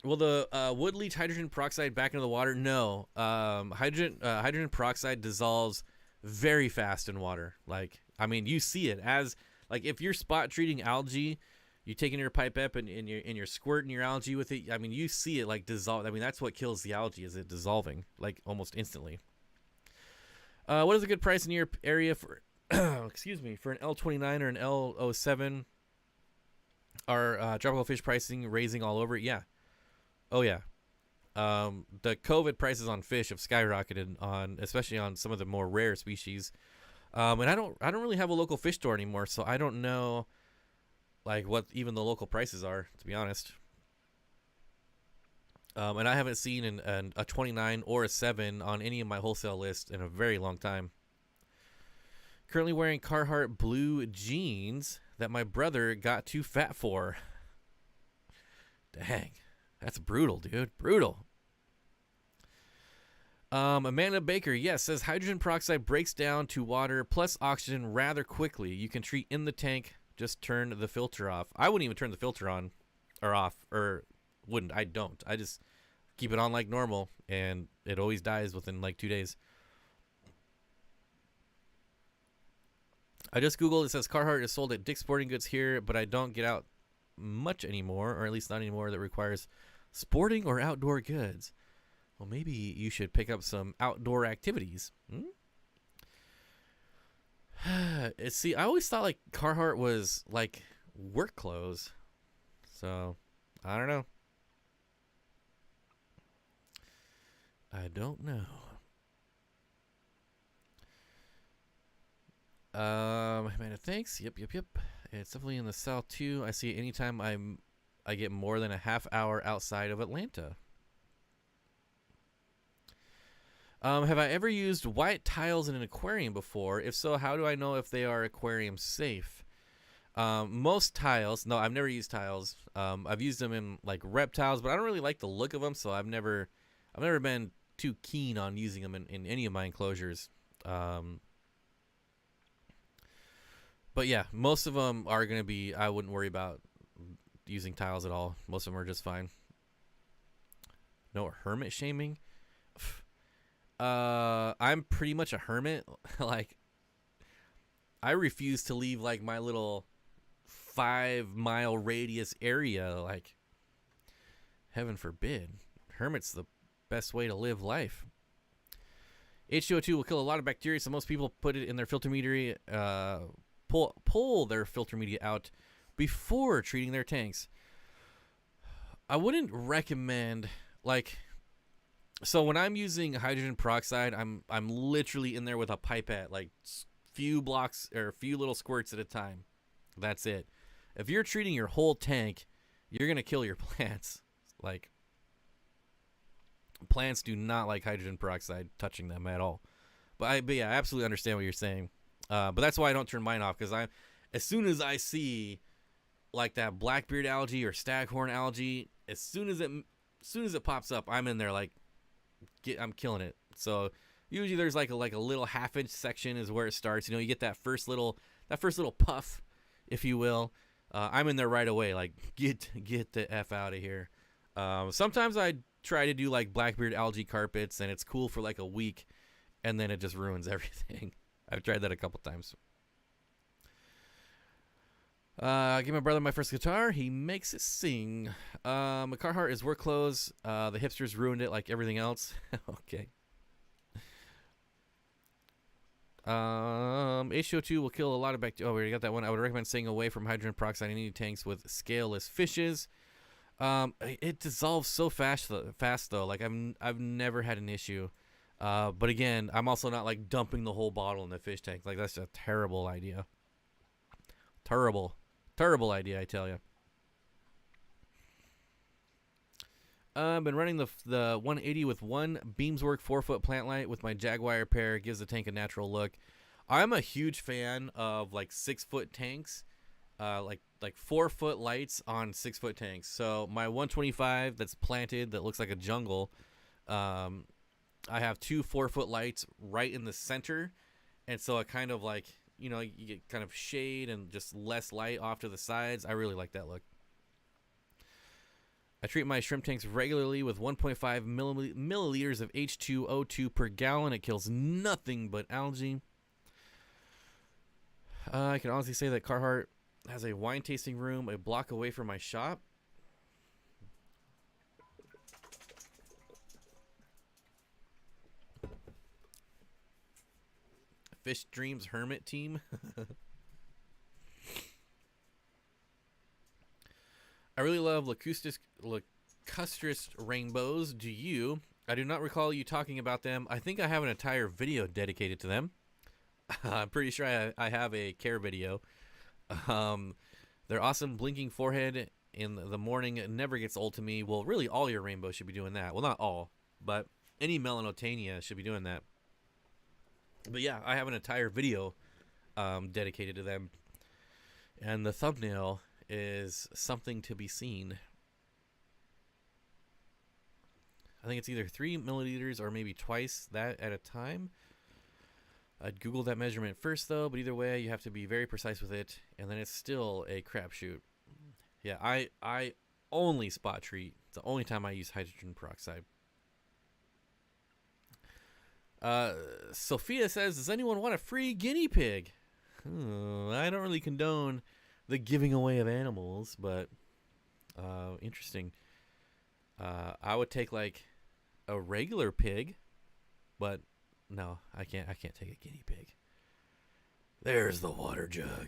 Will the wood leach hydrogen peroxide back into the water? No. Hydrogen peroxide dissolves very fast in water. Like, I mean, you see it as, like, if you're spot treating algae, you're taking your pipette and you're squirting your algae with it. I mean, you see it like dissolve. I mean, that's what kills the algae, is it dissolving like almost instantly. What is a good price in your area for, excuse me, for an L29 or an L07? Are tropical fish pricing raising all over? Yeah. Oh yeah. The COVID prices on fish have skyrocketed on, especially on some of the more rare species. And I don't really have a local fish store anymore, so I don't know like what even the local prices are, to be honest. And I haven't seen a 29 or a 7 on any of my wholesale lists in a very long time. Currently wearing Carhartt blue jeans that my brother got too fat for. Dang. That's brutal, dude. Brutal. Amanda Baker, yes, says hydrogen peroxide breaks down to water plus oxygen rather quickly. You can treat in the tank. Just turn the filter off. I wouldn't even turn the filter on or off, or wouldn't. I don't. I just keep it on like normal, and it always dies within like 2 days. I just Googled. It says Carhartt is sold at Dick's Sporting Goods here, but I don't get out much anymore, or at least not anymore that requires sporting or outdoor goods. Well, maybe you should pick up some outdoor activities. See, I always thought like Carhartt was like work clothes. So, I don't know. Amanda, thanks. Yep. It's definitely in the south too. I see it anytime I get more than a half hour outside of Atlanta. Have I ever used white tiles in an aquarium before? If so, how do I know if they are aquarium safe? Most tiles, no, I've never used tiles. I've used them in like reptiles, but I don't really like the look of them, so I've never been too keen on using them in any of my enclosures. But yeah, most of them are going to be, I wouldn't worry about using tiles at all. Most of them are just fine. No hermit shaming. I'm pretty much a hermit. Like, I refuse to leave like my little 5-mile radius area. Like, heaven forbid. Hermit's the best way to live life. H2O2 will kill a lot of bacteria, so most people put it in their filter media, pull their filter media out before treating their tanks. I wouldn't recommend, like, so when I'm using hydrogen peroxide, I'm literally in there with a pipette, like few blocks or a few little squirts at a time. That's it. If you're treating your whole tank, you're gonna kill your plants. Like, plants do not like hydrogen peroxide touching them at all. But yeah, I absolutely understand what you're saying. But that's why I don't turn mine off, because as soon as I see like that blackbeard algae or staghorn algae, as soon as it pops up, I'm in there like, I'm killing it. So usually there's like a little half-inch section is where it starts. You know, you get that first little puff, if you will. I'm in there right away. Like, get the F out of here. Sometimes I try to do like blackbeard algae carpets, and it's cool for like a week, and then it just ruins everything. I've tried that a couple times. Give my brother my first guitar. He makes it sing. My Carhartt is work clothes. The hipsters ruined it like everything else. Okay. H2O2 will kill a lot of bacteria. Oh, we already got that one. I would recommend staying away from hydrogen peroxide in any tanks with scaleless fishes. It dissolves so fast though. Like, I've never had an issue. But again, I'm also not like dumping the whole bottle in the fish tank. Like, that's a terrible idea. Terrible idea, I tell you. I've been running the 180 with one Beamswork 4-foot plant light with my Jaguar pair. It gives the tank a natural look. I'm a huge fan of like 6-foot tanks, like 4-foot lights on 6-foot tanks. So my 125 that's planted that looks like a jungle, I have 2 4-foot lights right in the center, and so it kind of like, you know, you get kind of shade and just less light off to the sides. I really like that look. I treat my shrimp tanks regularly with 1.5 milliliters of H2O2 per gallon. It kills nothing but algae. I can honestly say that Carhartt has a wine tasting room a block away from my shop. Fish Dreams Hermit team. I really love lacustrous rainbows. Do you? I do not recall you talking about them. I think I have an entire video dedicated to them. I'm pretty sure I have a care video. Their awesome blinking forehead in the morning never gets old to me. Well, really, all your rainbows should be doing that. Well, not all, but any Melanotania should be doing that. But yeah, I have an entire video dedicated to them. And the thumbnail is something to be seen. I think it's either 3 milliliters or maybe twice that at a time. I'd Google that measurement first, though, but either way, you have to be very precise with it, and then it's still a crapshoot. Yeah, I only spot treat. It's the only time I use hydrogen peroxide. Sophia says, does anyone want a free guinea pig? I don't really condone the giving away of animals, but interesting. I would take like a regular pig, but no, I can't take a guinea pig. There's the water jug.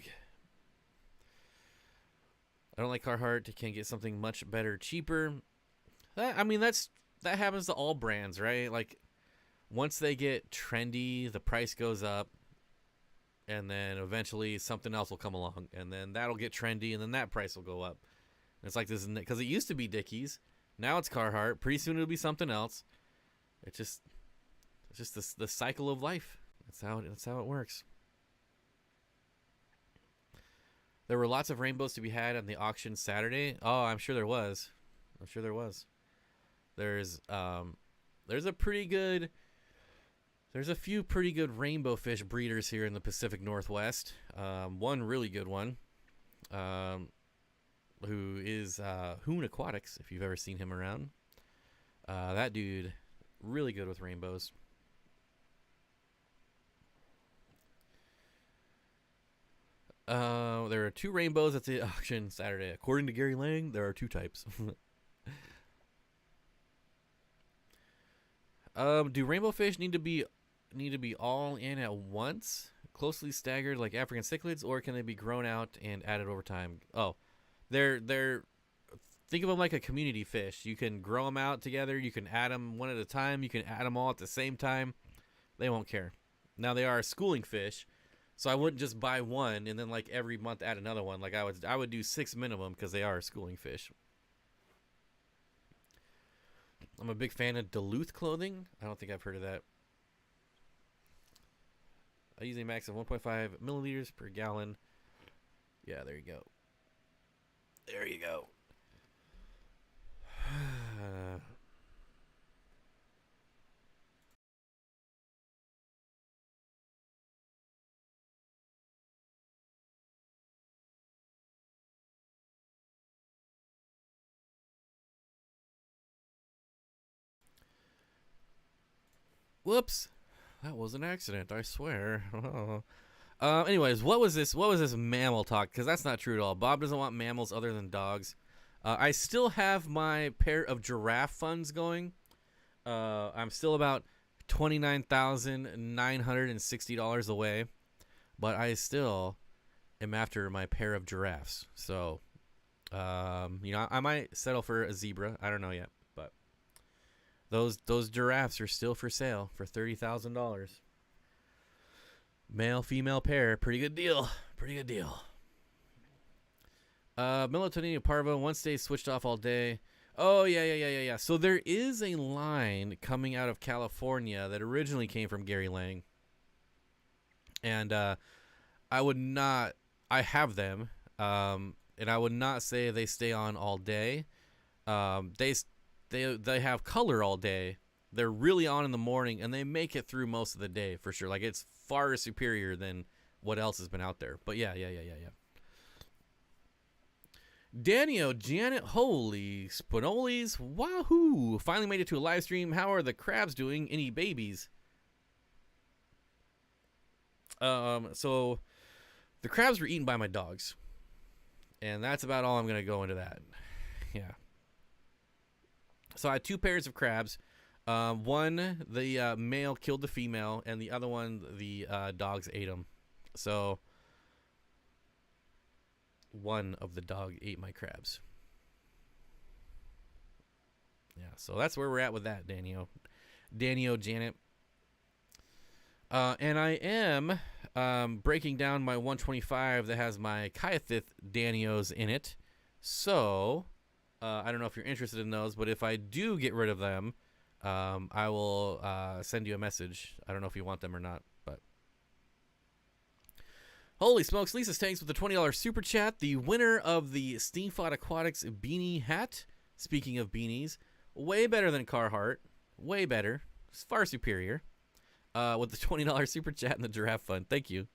I don't like Carhartt. Can get something much better, cheaper. I mean, that happens to all brands, right? Like, once they get trendy, the price goes up, and then eventually something else will come along, and then that'll get trendy, and then that price will go up. And it's like this, because it used to be Dickies, now it's Carhartt. Pretty soon it'll be something else. It's just the cycle of life. That's how it works. There were lots of rainbows to be had on the auction Saturday. Oh, I'm sure there was. There's a few pretty good rainbow fish breeders here in the Pacific Northwest. One really good one, who is Hoon Aquatics, if you've ever seen him around. That dude, really good with rainbows. There are 2 rainbows at the auction Saturday. According to Gary Lang, there are 2 types. Do rainbow fish need to be all in at once, closely staggered like African cichlids, or can they be grown out and added over time? Oh, they're think of them like a community fish. You can grow them out together. You can add them one at a time. You can add them all at the same time. They won't care. Now, they are a schooling fish, so I wouldn't just buy one and then like every month add another one. Like I would do 6 minimum because they are a schooling fish. I'm a big fan of Duluth clothing. I don't think I've heard of that. I use a max of 1.5 milliliters per gallon. Yeah, there you go. There you go. Whoops. That was an accident, I swear. Anyways, what was this mammal talk? Because that's not true at all. Bob doesn't want mammals other than dogs. I still have my pair of giraffe funds going. I'm still about $29,960 away, but I still am after my pair of giraffes. So, I might settle for a zebra. I don't know yet, but those giraffes are still for sale for $30,000. Male, female pair. Pretty good deal. Melatonin parvo, one stays switched off all day. Oh, yeah. So there is a line coming out of California that originally came from Gary Lang. And I have them, and I would not say they stay on all day. They have color all day. They're really on in the morning, and they make it through most of the day for sure. Like, it's far superior than what else has been out there. But yeah. Danio, Janet, holy spinolis, wahoo! Finally made it to a live stream. How are the crabs doing? Any babies? So the crabs were eaten by my dogs, and that's about all I'm gonna go into that. Yeah. So I had 2 pairs of crabs. One, the male killed the female, and the other one, the dogs ate them. So one of the dog ate my crabs. Yeah, so that's where we're at with that, Danio, Janet. And I am breaking down my 125 that has my Kyathith Danios in it. So I don't know if you're interested in those, but if I do get rid of them, I will send you a message. I don't know if you want them or not, but holy smokes, Lisa's Tanks with the $20 super chat. The winner of the Steenfott Aquatics beanie hat. Speaking of beanies, way better than Carhartt. Way better. It's far superior. With the $20 super chat and the giraffe fund. Thank you.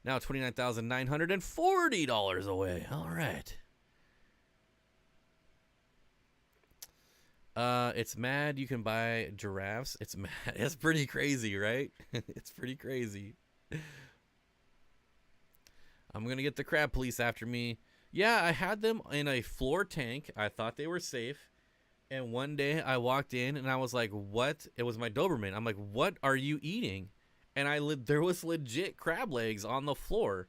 Now $29,940 away. All right. It's mad you can buy giraffes. It's mad. It's pretty crazy, right? It's pretty crazy. I'm going to get the crab police after me. Yeah, I had them in a floor tank. I thought they were safe. And one day I walked in and I was like, what? It was my Doberman. I'm like, what are you eating? And there was legit crab legs on the floor.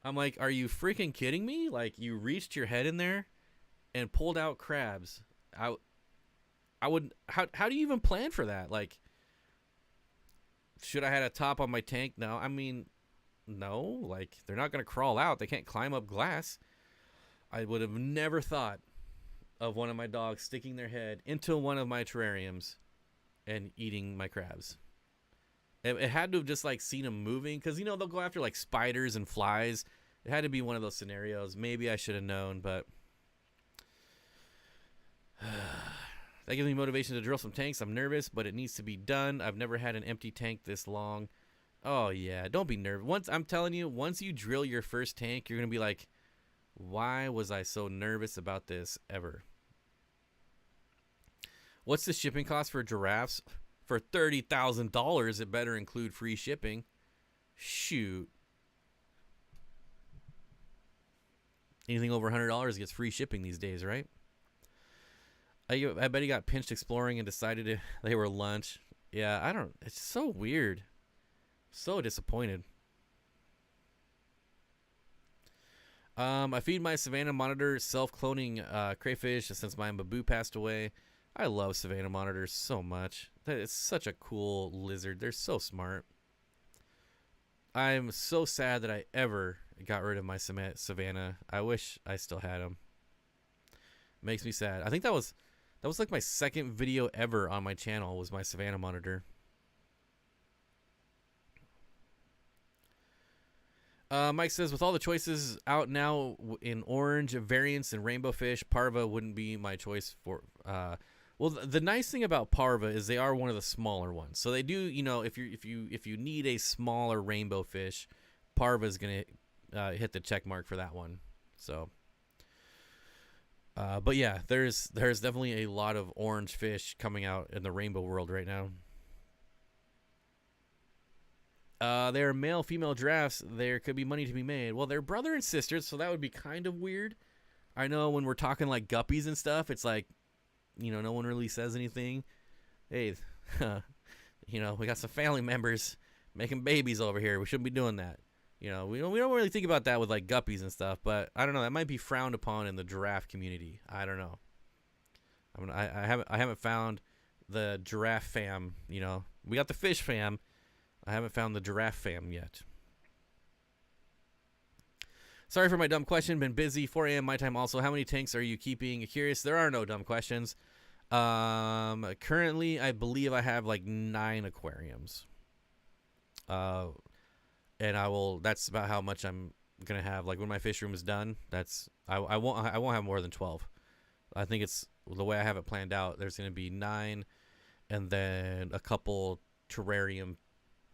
I'm like, are you freaking kidding me? Like, you reached your head in there and pulled out crabs. I would, how do you even plan for that? Like, should I had a top on my tank? No, I mean, no, like, they're not going to crawl out. They can't climb up glass. I would have never thought of one of my dogs sticking their head into one of my terrariums and eating my crabs. It had to have just like seen them moving, because, you know, they'll go after like spiders and flies. It had to be one of those scenarios. Maybe I should have known, but that gives me motivation to drill some tanks. I'm nervous, but it needs to be done. I've never had an empty tank this long. Oh yeah, don't be nervous. I'm telling you, once you drill your first tank, you're gonna be like, why was I so nervous about this ever? What's the shipping cost for giraffes? For $30,000, it better include free shipping. Shoot. Anything over $100 gets free shipping these days, right? I bet he got pinched exploring and decided they were lunch. Yeah, it's so weird. So disappointed. I feed my Savannah monitor self-cloning crayfish since my Babu passed away. I love Savannah monitors so much. It's such a cool lizard. They're so smart. I'm so sad that I ever got rid of my Savannah. I wish I still had him. Makes me sad. I think that was like my second video ever on my channel was my Savannah monitor. Mike says, with all the choices out now in orange variants and Rainbowfish, Parva wouldn't be my choice for. Well, the nice thing about Parva is they are one of the smaller ones. So they do, you know, if you need a smaller Rainbowfish, Parva is gonna hit the check mark for that one. So, but yeah, there's definitely a lot of orange fish coming out in the rainbow world right now. They're male, female giraffes. There could be money to be made. Well, they're brother and sisters, so that would be kind of weird. I know when we're talking like guppies and stuff, it's like, you know, no one really says anything. Hey, you know, we got some family members making babies over here. We shouldn't be doing that. You know, we don't really think about that with like guppies and stuff. But I don't know. That might be frowned upon in the giraffe community. I don't know. I mean, I haven't found the giraffe fam. You know, we got the fish fam. I haven't found the giraffe fam yet. Sorry for my dumb question. Been busy. 4 a.m. my time also. How many tanks are you keeping? Curious. There are no dumb questions. Currently, I believe I have like 9 aquariums. And that's about how much I'm going to have. Like when my fish room is done, I won't have more than 12. I think it's the way I have it planned out. There's going to be 9 and then a couple terrarium,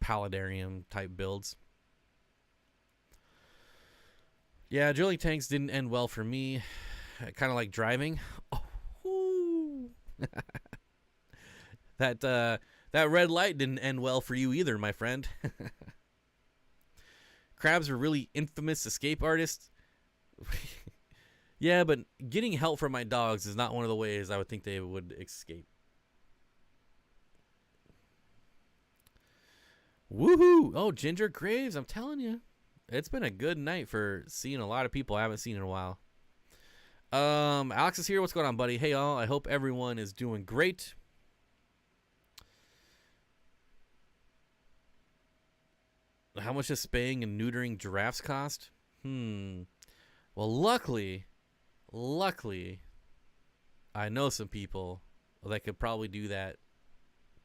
paludarium type builds. Yeah, drilling tanks didn't end well for me. Kind of like driving. Oh, that red light didn't end well for you either, my friend. Crabs are really infamous escape artists. Yeah, but getting help from my dogs is not one of the ways I would think they would escape. Woohoo! Oh, Ginger Graves, I'm telling you. It's been a good night for seeing a lot of people I haven't seen in a while. Alex is here. What's going on, buddy? Hey, all. I hope everyone is doing great. How much does spaying and neutering giraffes cost? Well, luckily, I know some people that could probably do that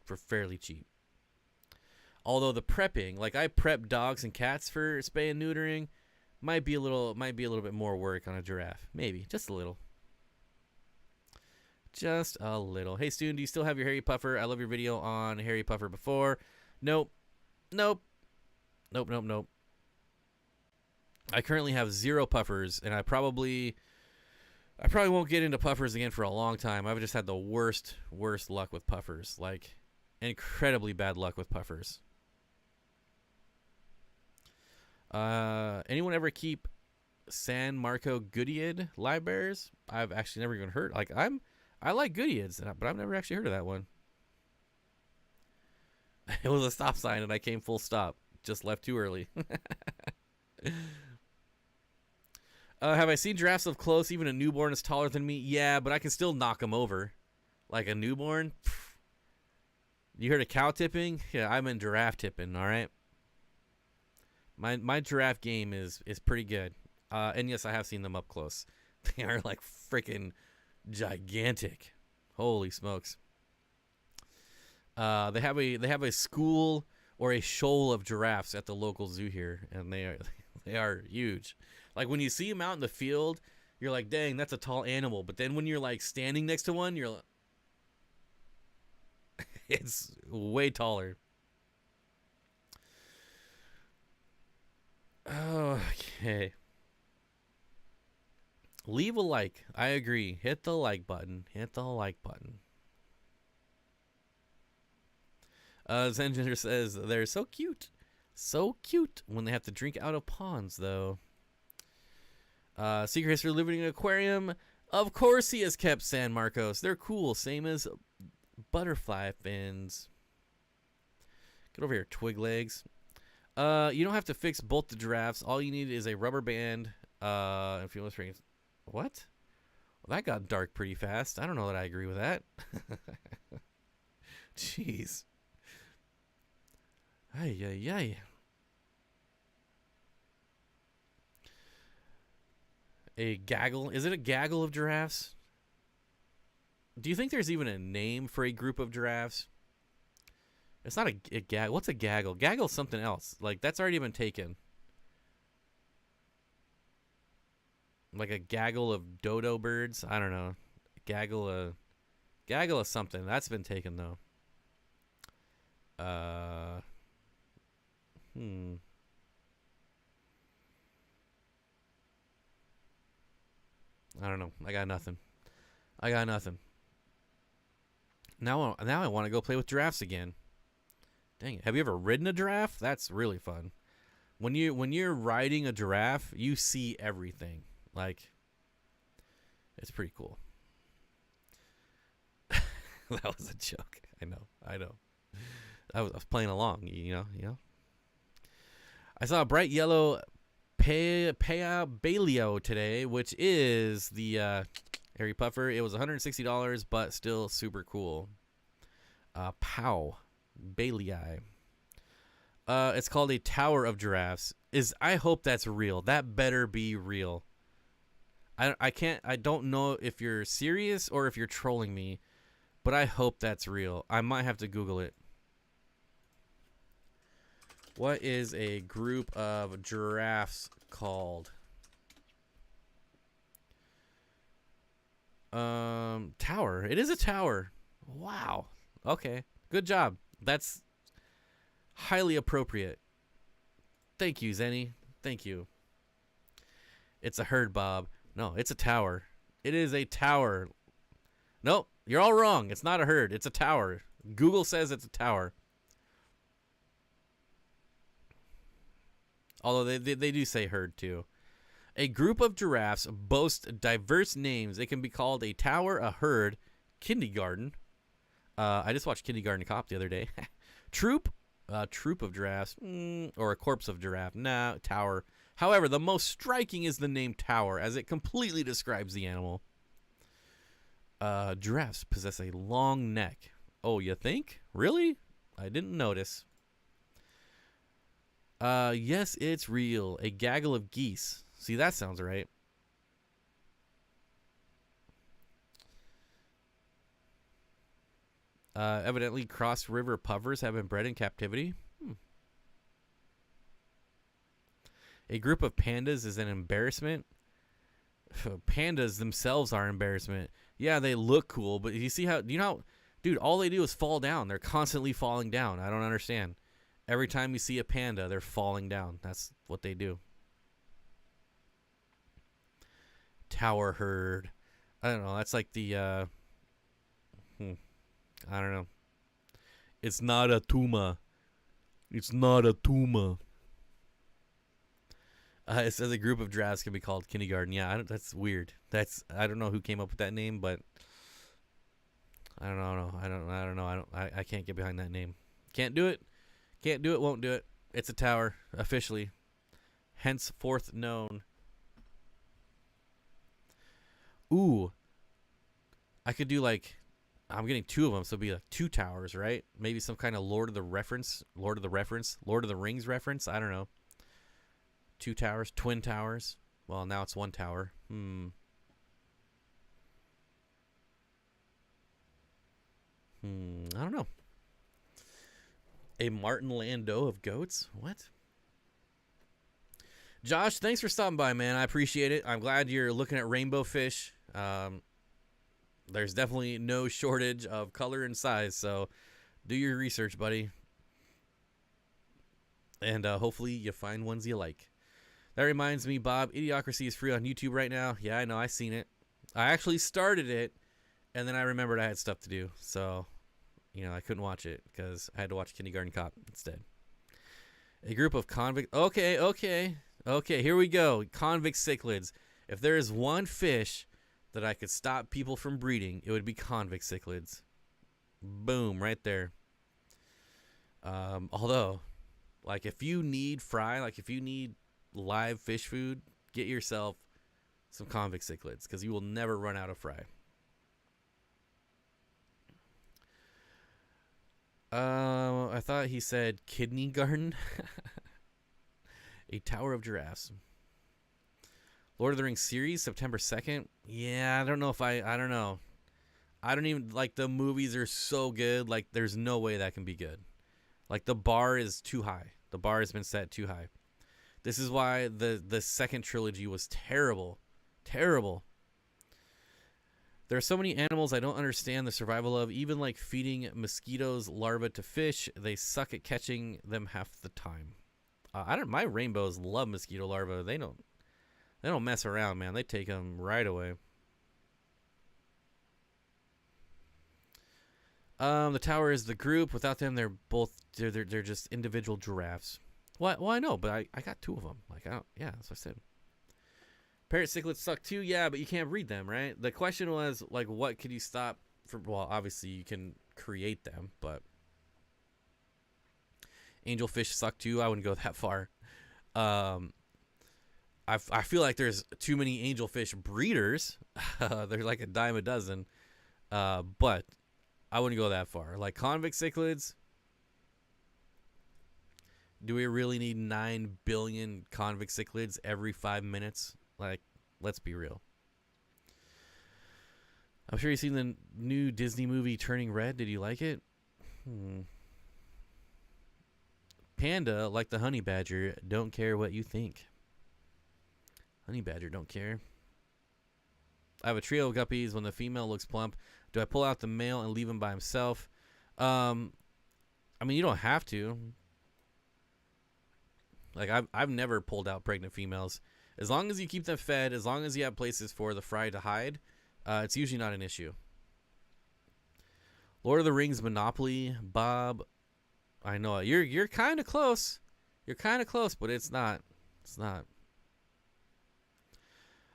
for fairly cheap. Although the prepping, like I prep dogs and cats for spay and neutering, might be a little bit more work on a giraffe. Maybe just a little. Just a little. Hey, Stu, do you still have your hairy puffer? I love your video on hairy puffer before. Nope. I currently have 0 puffers, and I probably won't get into puffers again for a long time. I've just had the worst luck with puffers. Like, incredibly bad luck with puffers. Anyone ever keep San Marco Goodyead live bears? I've actually never even heard. Like, I like Goodyeads, but I've never actually heard of that one. It was a stop sign, and I came full stop. Just left too early. Have I seen giraffes up close? Even a newborn is taller than me. Yeah, but I can still knock them over. Like a newborn. Pff. You heard of cow tipping? Yeah, I'm in giraffe tipping. All right. My giraffe game is pretty good. And yes, I have seen them up close. They are like freaking gigantic. Holy smokes. They have a school or a shoal of giraffes at the local zoo here, and they are huge. Like when you see them out in the field, you're like, dang, that's a tall animal. But then when you're like standing next to one, you're like, it's way taller. Okay. Leave a like. I agree. Hit the like button. Hit the like button. Zengender says they're so cute. So cute when they have to drink out of ponds, though. Secret History living in an aquarium. Of course he has kept San Marcos. They're cool. Same as butterfly fins. Get over here, twig legs. You don't have to fix both the giraffes. All you need is a rubber band. If you want what? Well, that got dark pretty fast. I don't know that I agree with that. Jeez. Ay. A gaggle? Is it a gaggle of giraffes? Do you think there's even a name for a group of giraffes? It's not a gaggle. What's a gaggle? Gaggle's something else. Like, that's already been taken. Like a gaggle of dodo birds? I don't know. Gaggle of something. That's been taken, though. I don't know. I got nothing. Now I want to go play with giraffes again. Dang it. Have you ever ridden a giraffe? That's really fun. When you're riding a giraffe, you see everything. Like, it's pretty cool. That was a joke. I know. I was playing along, you know. I saw a bright yellow Baleo today, which is the hairy puffer. It was $160, but still super cool. Balei. It's called a tower of giraffes. I hope that's real. That better be real. I don't know if you're serious or if you're trolling me, but I hope that's real. I might have to Google it. What is a group of giraffes called? Tower. It is a tower. Wow. Okay. Good job. That's highly appropriate. Thank you, Zenny. Thank you. It's a herd, Bob. No, it's a tower. It is a tower. Nope, you're all wrong. It's not a herd. It's a tower. Google says it's a tower. Although they do say herd too. A group of giraffes boast diverse names. It can be called a tower, a herd, kindergarten. I just watched Kindergarten Cop the other day. Troop, troop of giraffes, or a corpse of giraffe. Nah, tower. However, the most striking is the name tower, as it completely describes the animal. Giraffes possess a long neck. Oh, you think? Really? I didn't notice. Yes, it's real. A gaggle of geese. See, that sounds right. Evidently, cross-river plovers have been bred in captivity. A group of pandas is an embarrassment. Pandas themselves are embarrassment. Yeah, they look cool, but you see how, dude, all they do is fall down. They're constantly falling down. I don't understand. Every time you see a panda, they're falling down. That's what they do. Tower herd. I don't know. That's like the, I don't know. It's not a tuma. It's not a tuma. It says a group of giraffes can be called kindergarten. Yeah, that's weird. I don't know who came up with that name, but I don't know. I can't get behind that name. Can't do it. Can't do it. Won't do it. It's a tower officially, henceforth known. Ooh, I could do like, I'm getting two of them, so it'd be like two towers, right? Maybe some kind of Lord of the Rings reference. I don't know. Two towers, twin towers. Well, now it's one tower. I don't know. A Martin Landau of goats? What? Josh, thanks for stopping by, man. I appreciate it. I'm glad you're looking at Rainbowfish. There's definitely no shortage of color and size, so do your research, buddy. And hopefully you find ones you like. That reminds me, Bob, Idiocracy is free on YouTube right now. Yeah, I know. I've seen it. I actually started it, and then I remembered I had stuff to do. So, I couldn't watch it because I had to watch Kindergarten Cop instead. A group of convict... Okay. Here we go. Convict cichlids. If there is one fish that I could stop people from breeding, it would be convict cichlids. Boom, right there. Although, like, if you need live fish food, get yourself some convict cichlids because you will never run out of fry. I thought he said kidney garden. A tower of giraffes. Lord of the Rings series, September 2nd. Yeah, I don't know. I don't even, like, the movies are so good. Like, there's no way that can be good. Like, the bar is too high. The bar has been set too high. This is why the second trilogy was terrible. Terrible. There are so many animals I don't understand the survival of. Even like feeding mosquitoes larvae to fish, they suck at catching them half the time. My rainbows love mosquito larvae. They don't mess around, man. They take them right away. The tower is the group. Without them, they're just individual giraffes. Well, I know, but I got two of them. Like, yeah, that's what I said. Parrot cichlids suck too, yeah, but you can't breed them, right? The question was, like, what could you stop from? Well, obviously you can create them, but angelfish suck too. I wouldn't go that far. I feel like there's too many angelfish breeders. They're like a dime a dozen, but I wouldn't go that far. Like convict cichlids. Do we really need 9 billion convict cichlids every 5 minutes? Like, let's be real. I'm sure you've seen the new Disney movie Turning Red. Did you like it? Panda, like the honey badger, don't care what you think. Honey badger don't care. I have a trio of guppies. When the female looks plump, do I pull out the male and leave him by himself? I mean, you don't have to. Like, I've never pulled out pregnant females. As long as you keep them fed, as long as you have places for the fry to hide, it's usually not an issue. Lord of the Rings Monopoly, Bob. I know you're kind of close. You're kind of close, but it's not. It's not.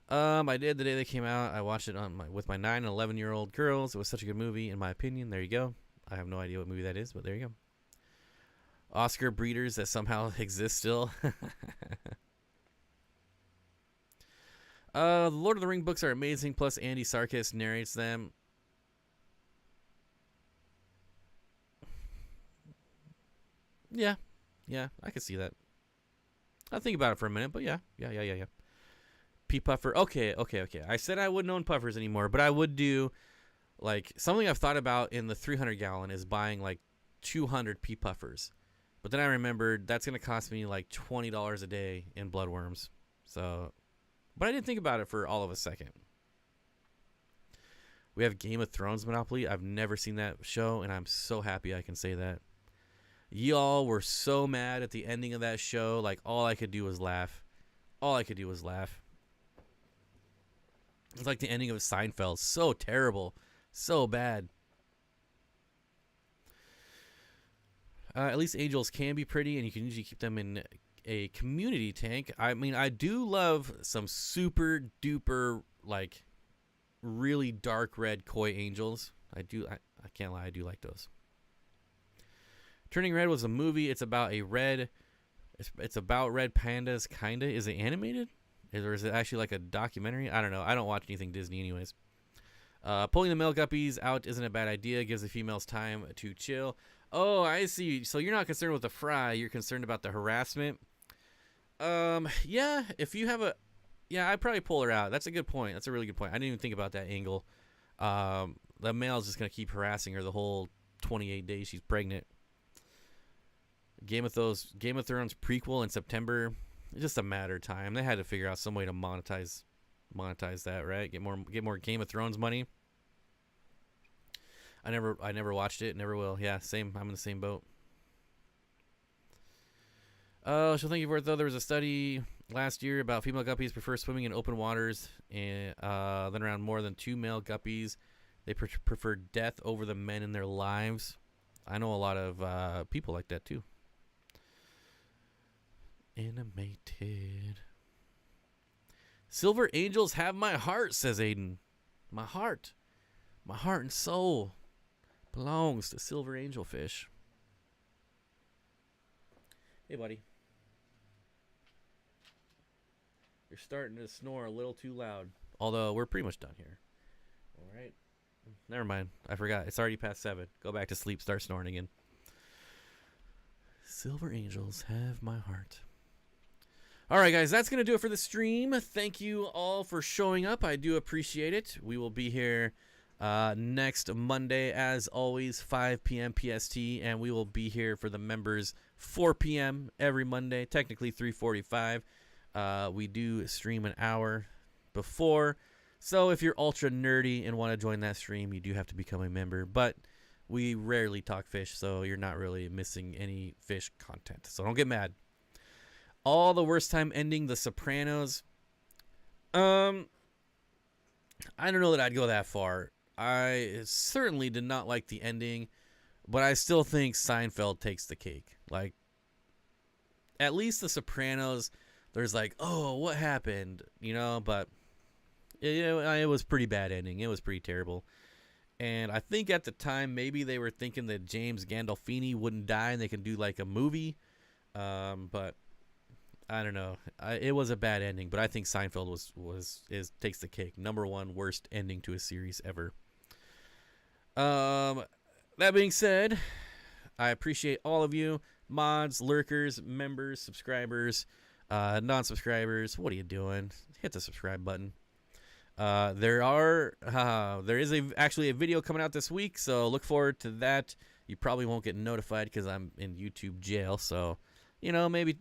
I did the day they came out. I watched it with my 9 and 11-year-old girls. It was such a good movie, in my opinion. There you go. I have no idea what movie that is, but there you go. Oscar breeders that somehow exist still. The Lord of the Ring books are amazing, plus Andy Serkis narrates them. Yeah, I can see that. I'll think about it for a minute, but yeah. Pea puffer. Okay. I said I wouldn't own puffers anymore, but I would do, like, something I've thought about in the 300 gallon is buying like 200 pea puffers. But then I remembered that's going to cost me like $20 a day in bloodworms. So, but I didn't think about it for all of a second. We have Game of Thrones Monopoly. I've never seen that show, and I'm so happy I can say that. Y'all were so mad at the ending of that show. Like, all I could do was laugh. It's like the ending of Seinfeld. So terrible. So bad. At least angels can be pretty, and you can usually keep them in a community tank. I mean, I do love some super duper, like, really dark red koi angels. I can't lie, I do like those. Turning Red was a movie. It's about red pandas, kinda. Is it animated? Or is it actually like a documentary? I don't know. I don't watch anything Disney anyways. Pulling the male guppies out isn't a bad idea. Gives the females time to chill. Oh, I see. So you're not concerned with the fry. You're concerned about the harassment. Yeah, if you have a... Yeah, I'd probably pull her out. That's a good point. That's a really good point. I didn't even think about that angle. The male's just going to keep harassing her the whole 28 days she's pregnant. Game of Thrones prequel in September. It's just a matter of time. They had to figure out some way to monetize that, right? Get more Game of Thrones money. I never watched it. Never will. Yeah, same. I'm in the same boat. So thank you for it, though. There was a study last year about female guppies prefer swimming in open waters, and then around more than 2 male guppies, they prefer death over the men in their lives. I know a lot of people like that too. Animated. Silver angels have my heart, says Aiden. My heart and soul belongs to silver angel fish. Hey, buddy. You're starting to snore a little too loud. Although, we're pretty much done here. All right. Never mind. I forgot. It's already past 7. Go back to sleep. Start snoring again. Silver angels have my heart. All right, guys. That's going to do it for the stream. Thank you all for showing up. I do appreciate it. We will be here next Monday, as always, 5 p.m. PST. And we will be here for the members 4 p.m. every Monday. Technically 3:45. We do stream an hour before. So if you're ultra nerdy and want to join that stream, you do have to become a member. But we rarely talk fish, so you're not really missing any fish content. So don't get mad. All the worst time ending The Sopranos. I don't know that I'd go that far. I certainly did not like the ending, but I still think Seinfeld takes the cake. Like, at least The Sopranos, there's like, oh, what happened? You know, but it was pretty bad ending. It was pretty terrible. And I think at the time, maybe they were thinking that James Gandolfini wouldn't die and they can do like a movie. But I don't know. It was a bad ending, but I think Seinfeld takes the cake. Number 1 worst ending to a series ever. That being said, I appreciate all of you, mods, lurkers, members, subscribers, non-subscribers. What are you doing? Hit the subscribe button. There is actually a video coming out this week, so look forward to that. You probably won't get notified because I'm in YouTube jail, so maybe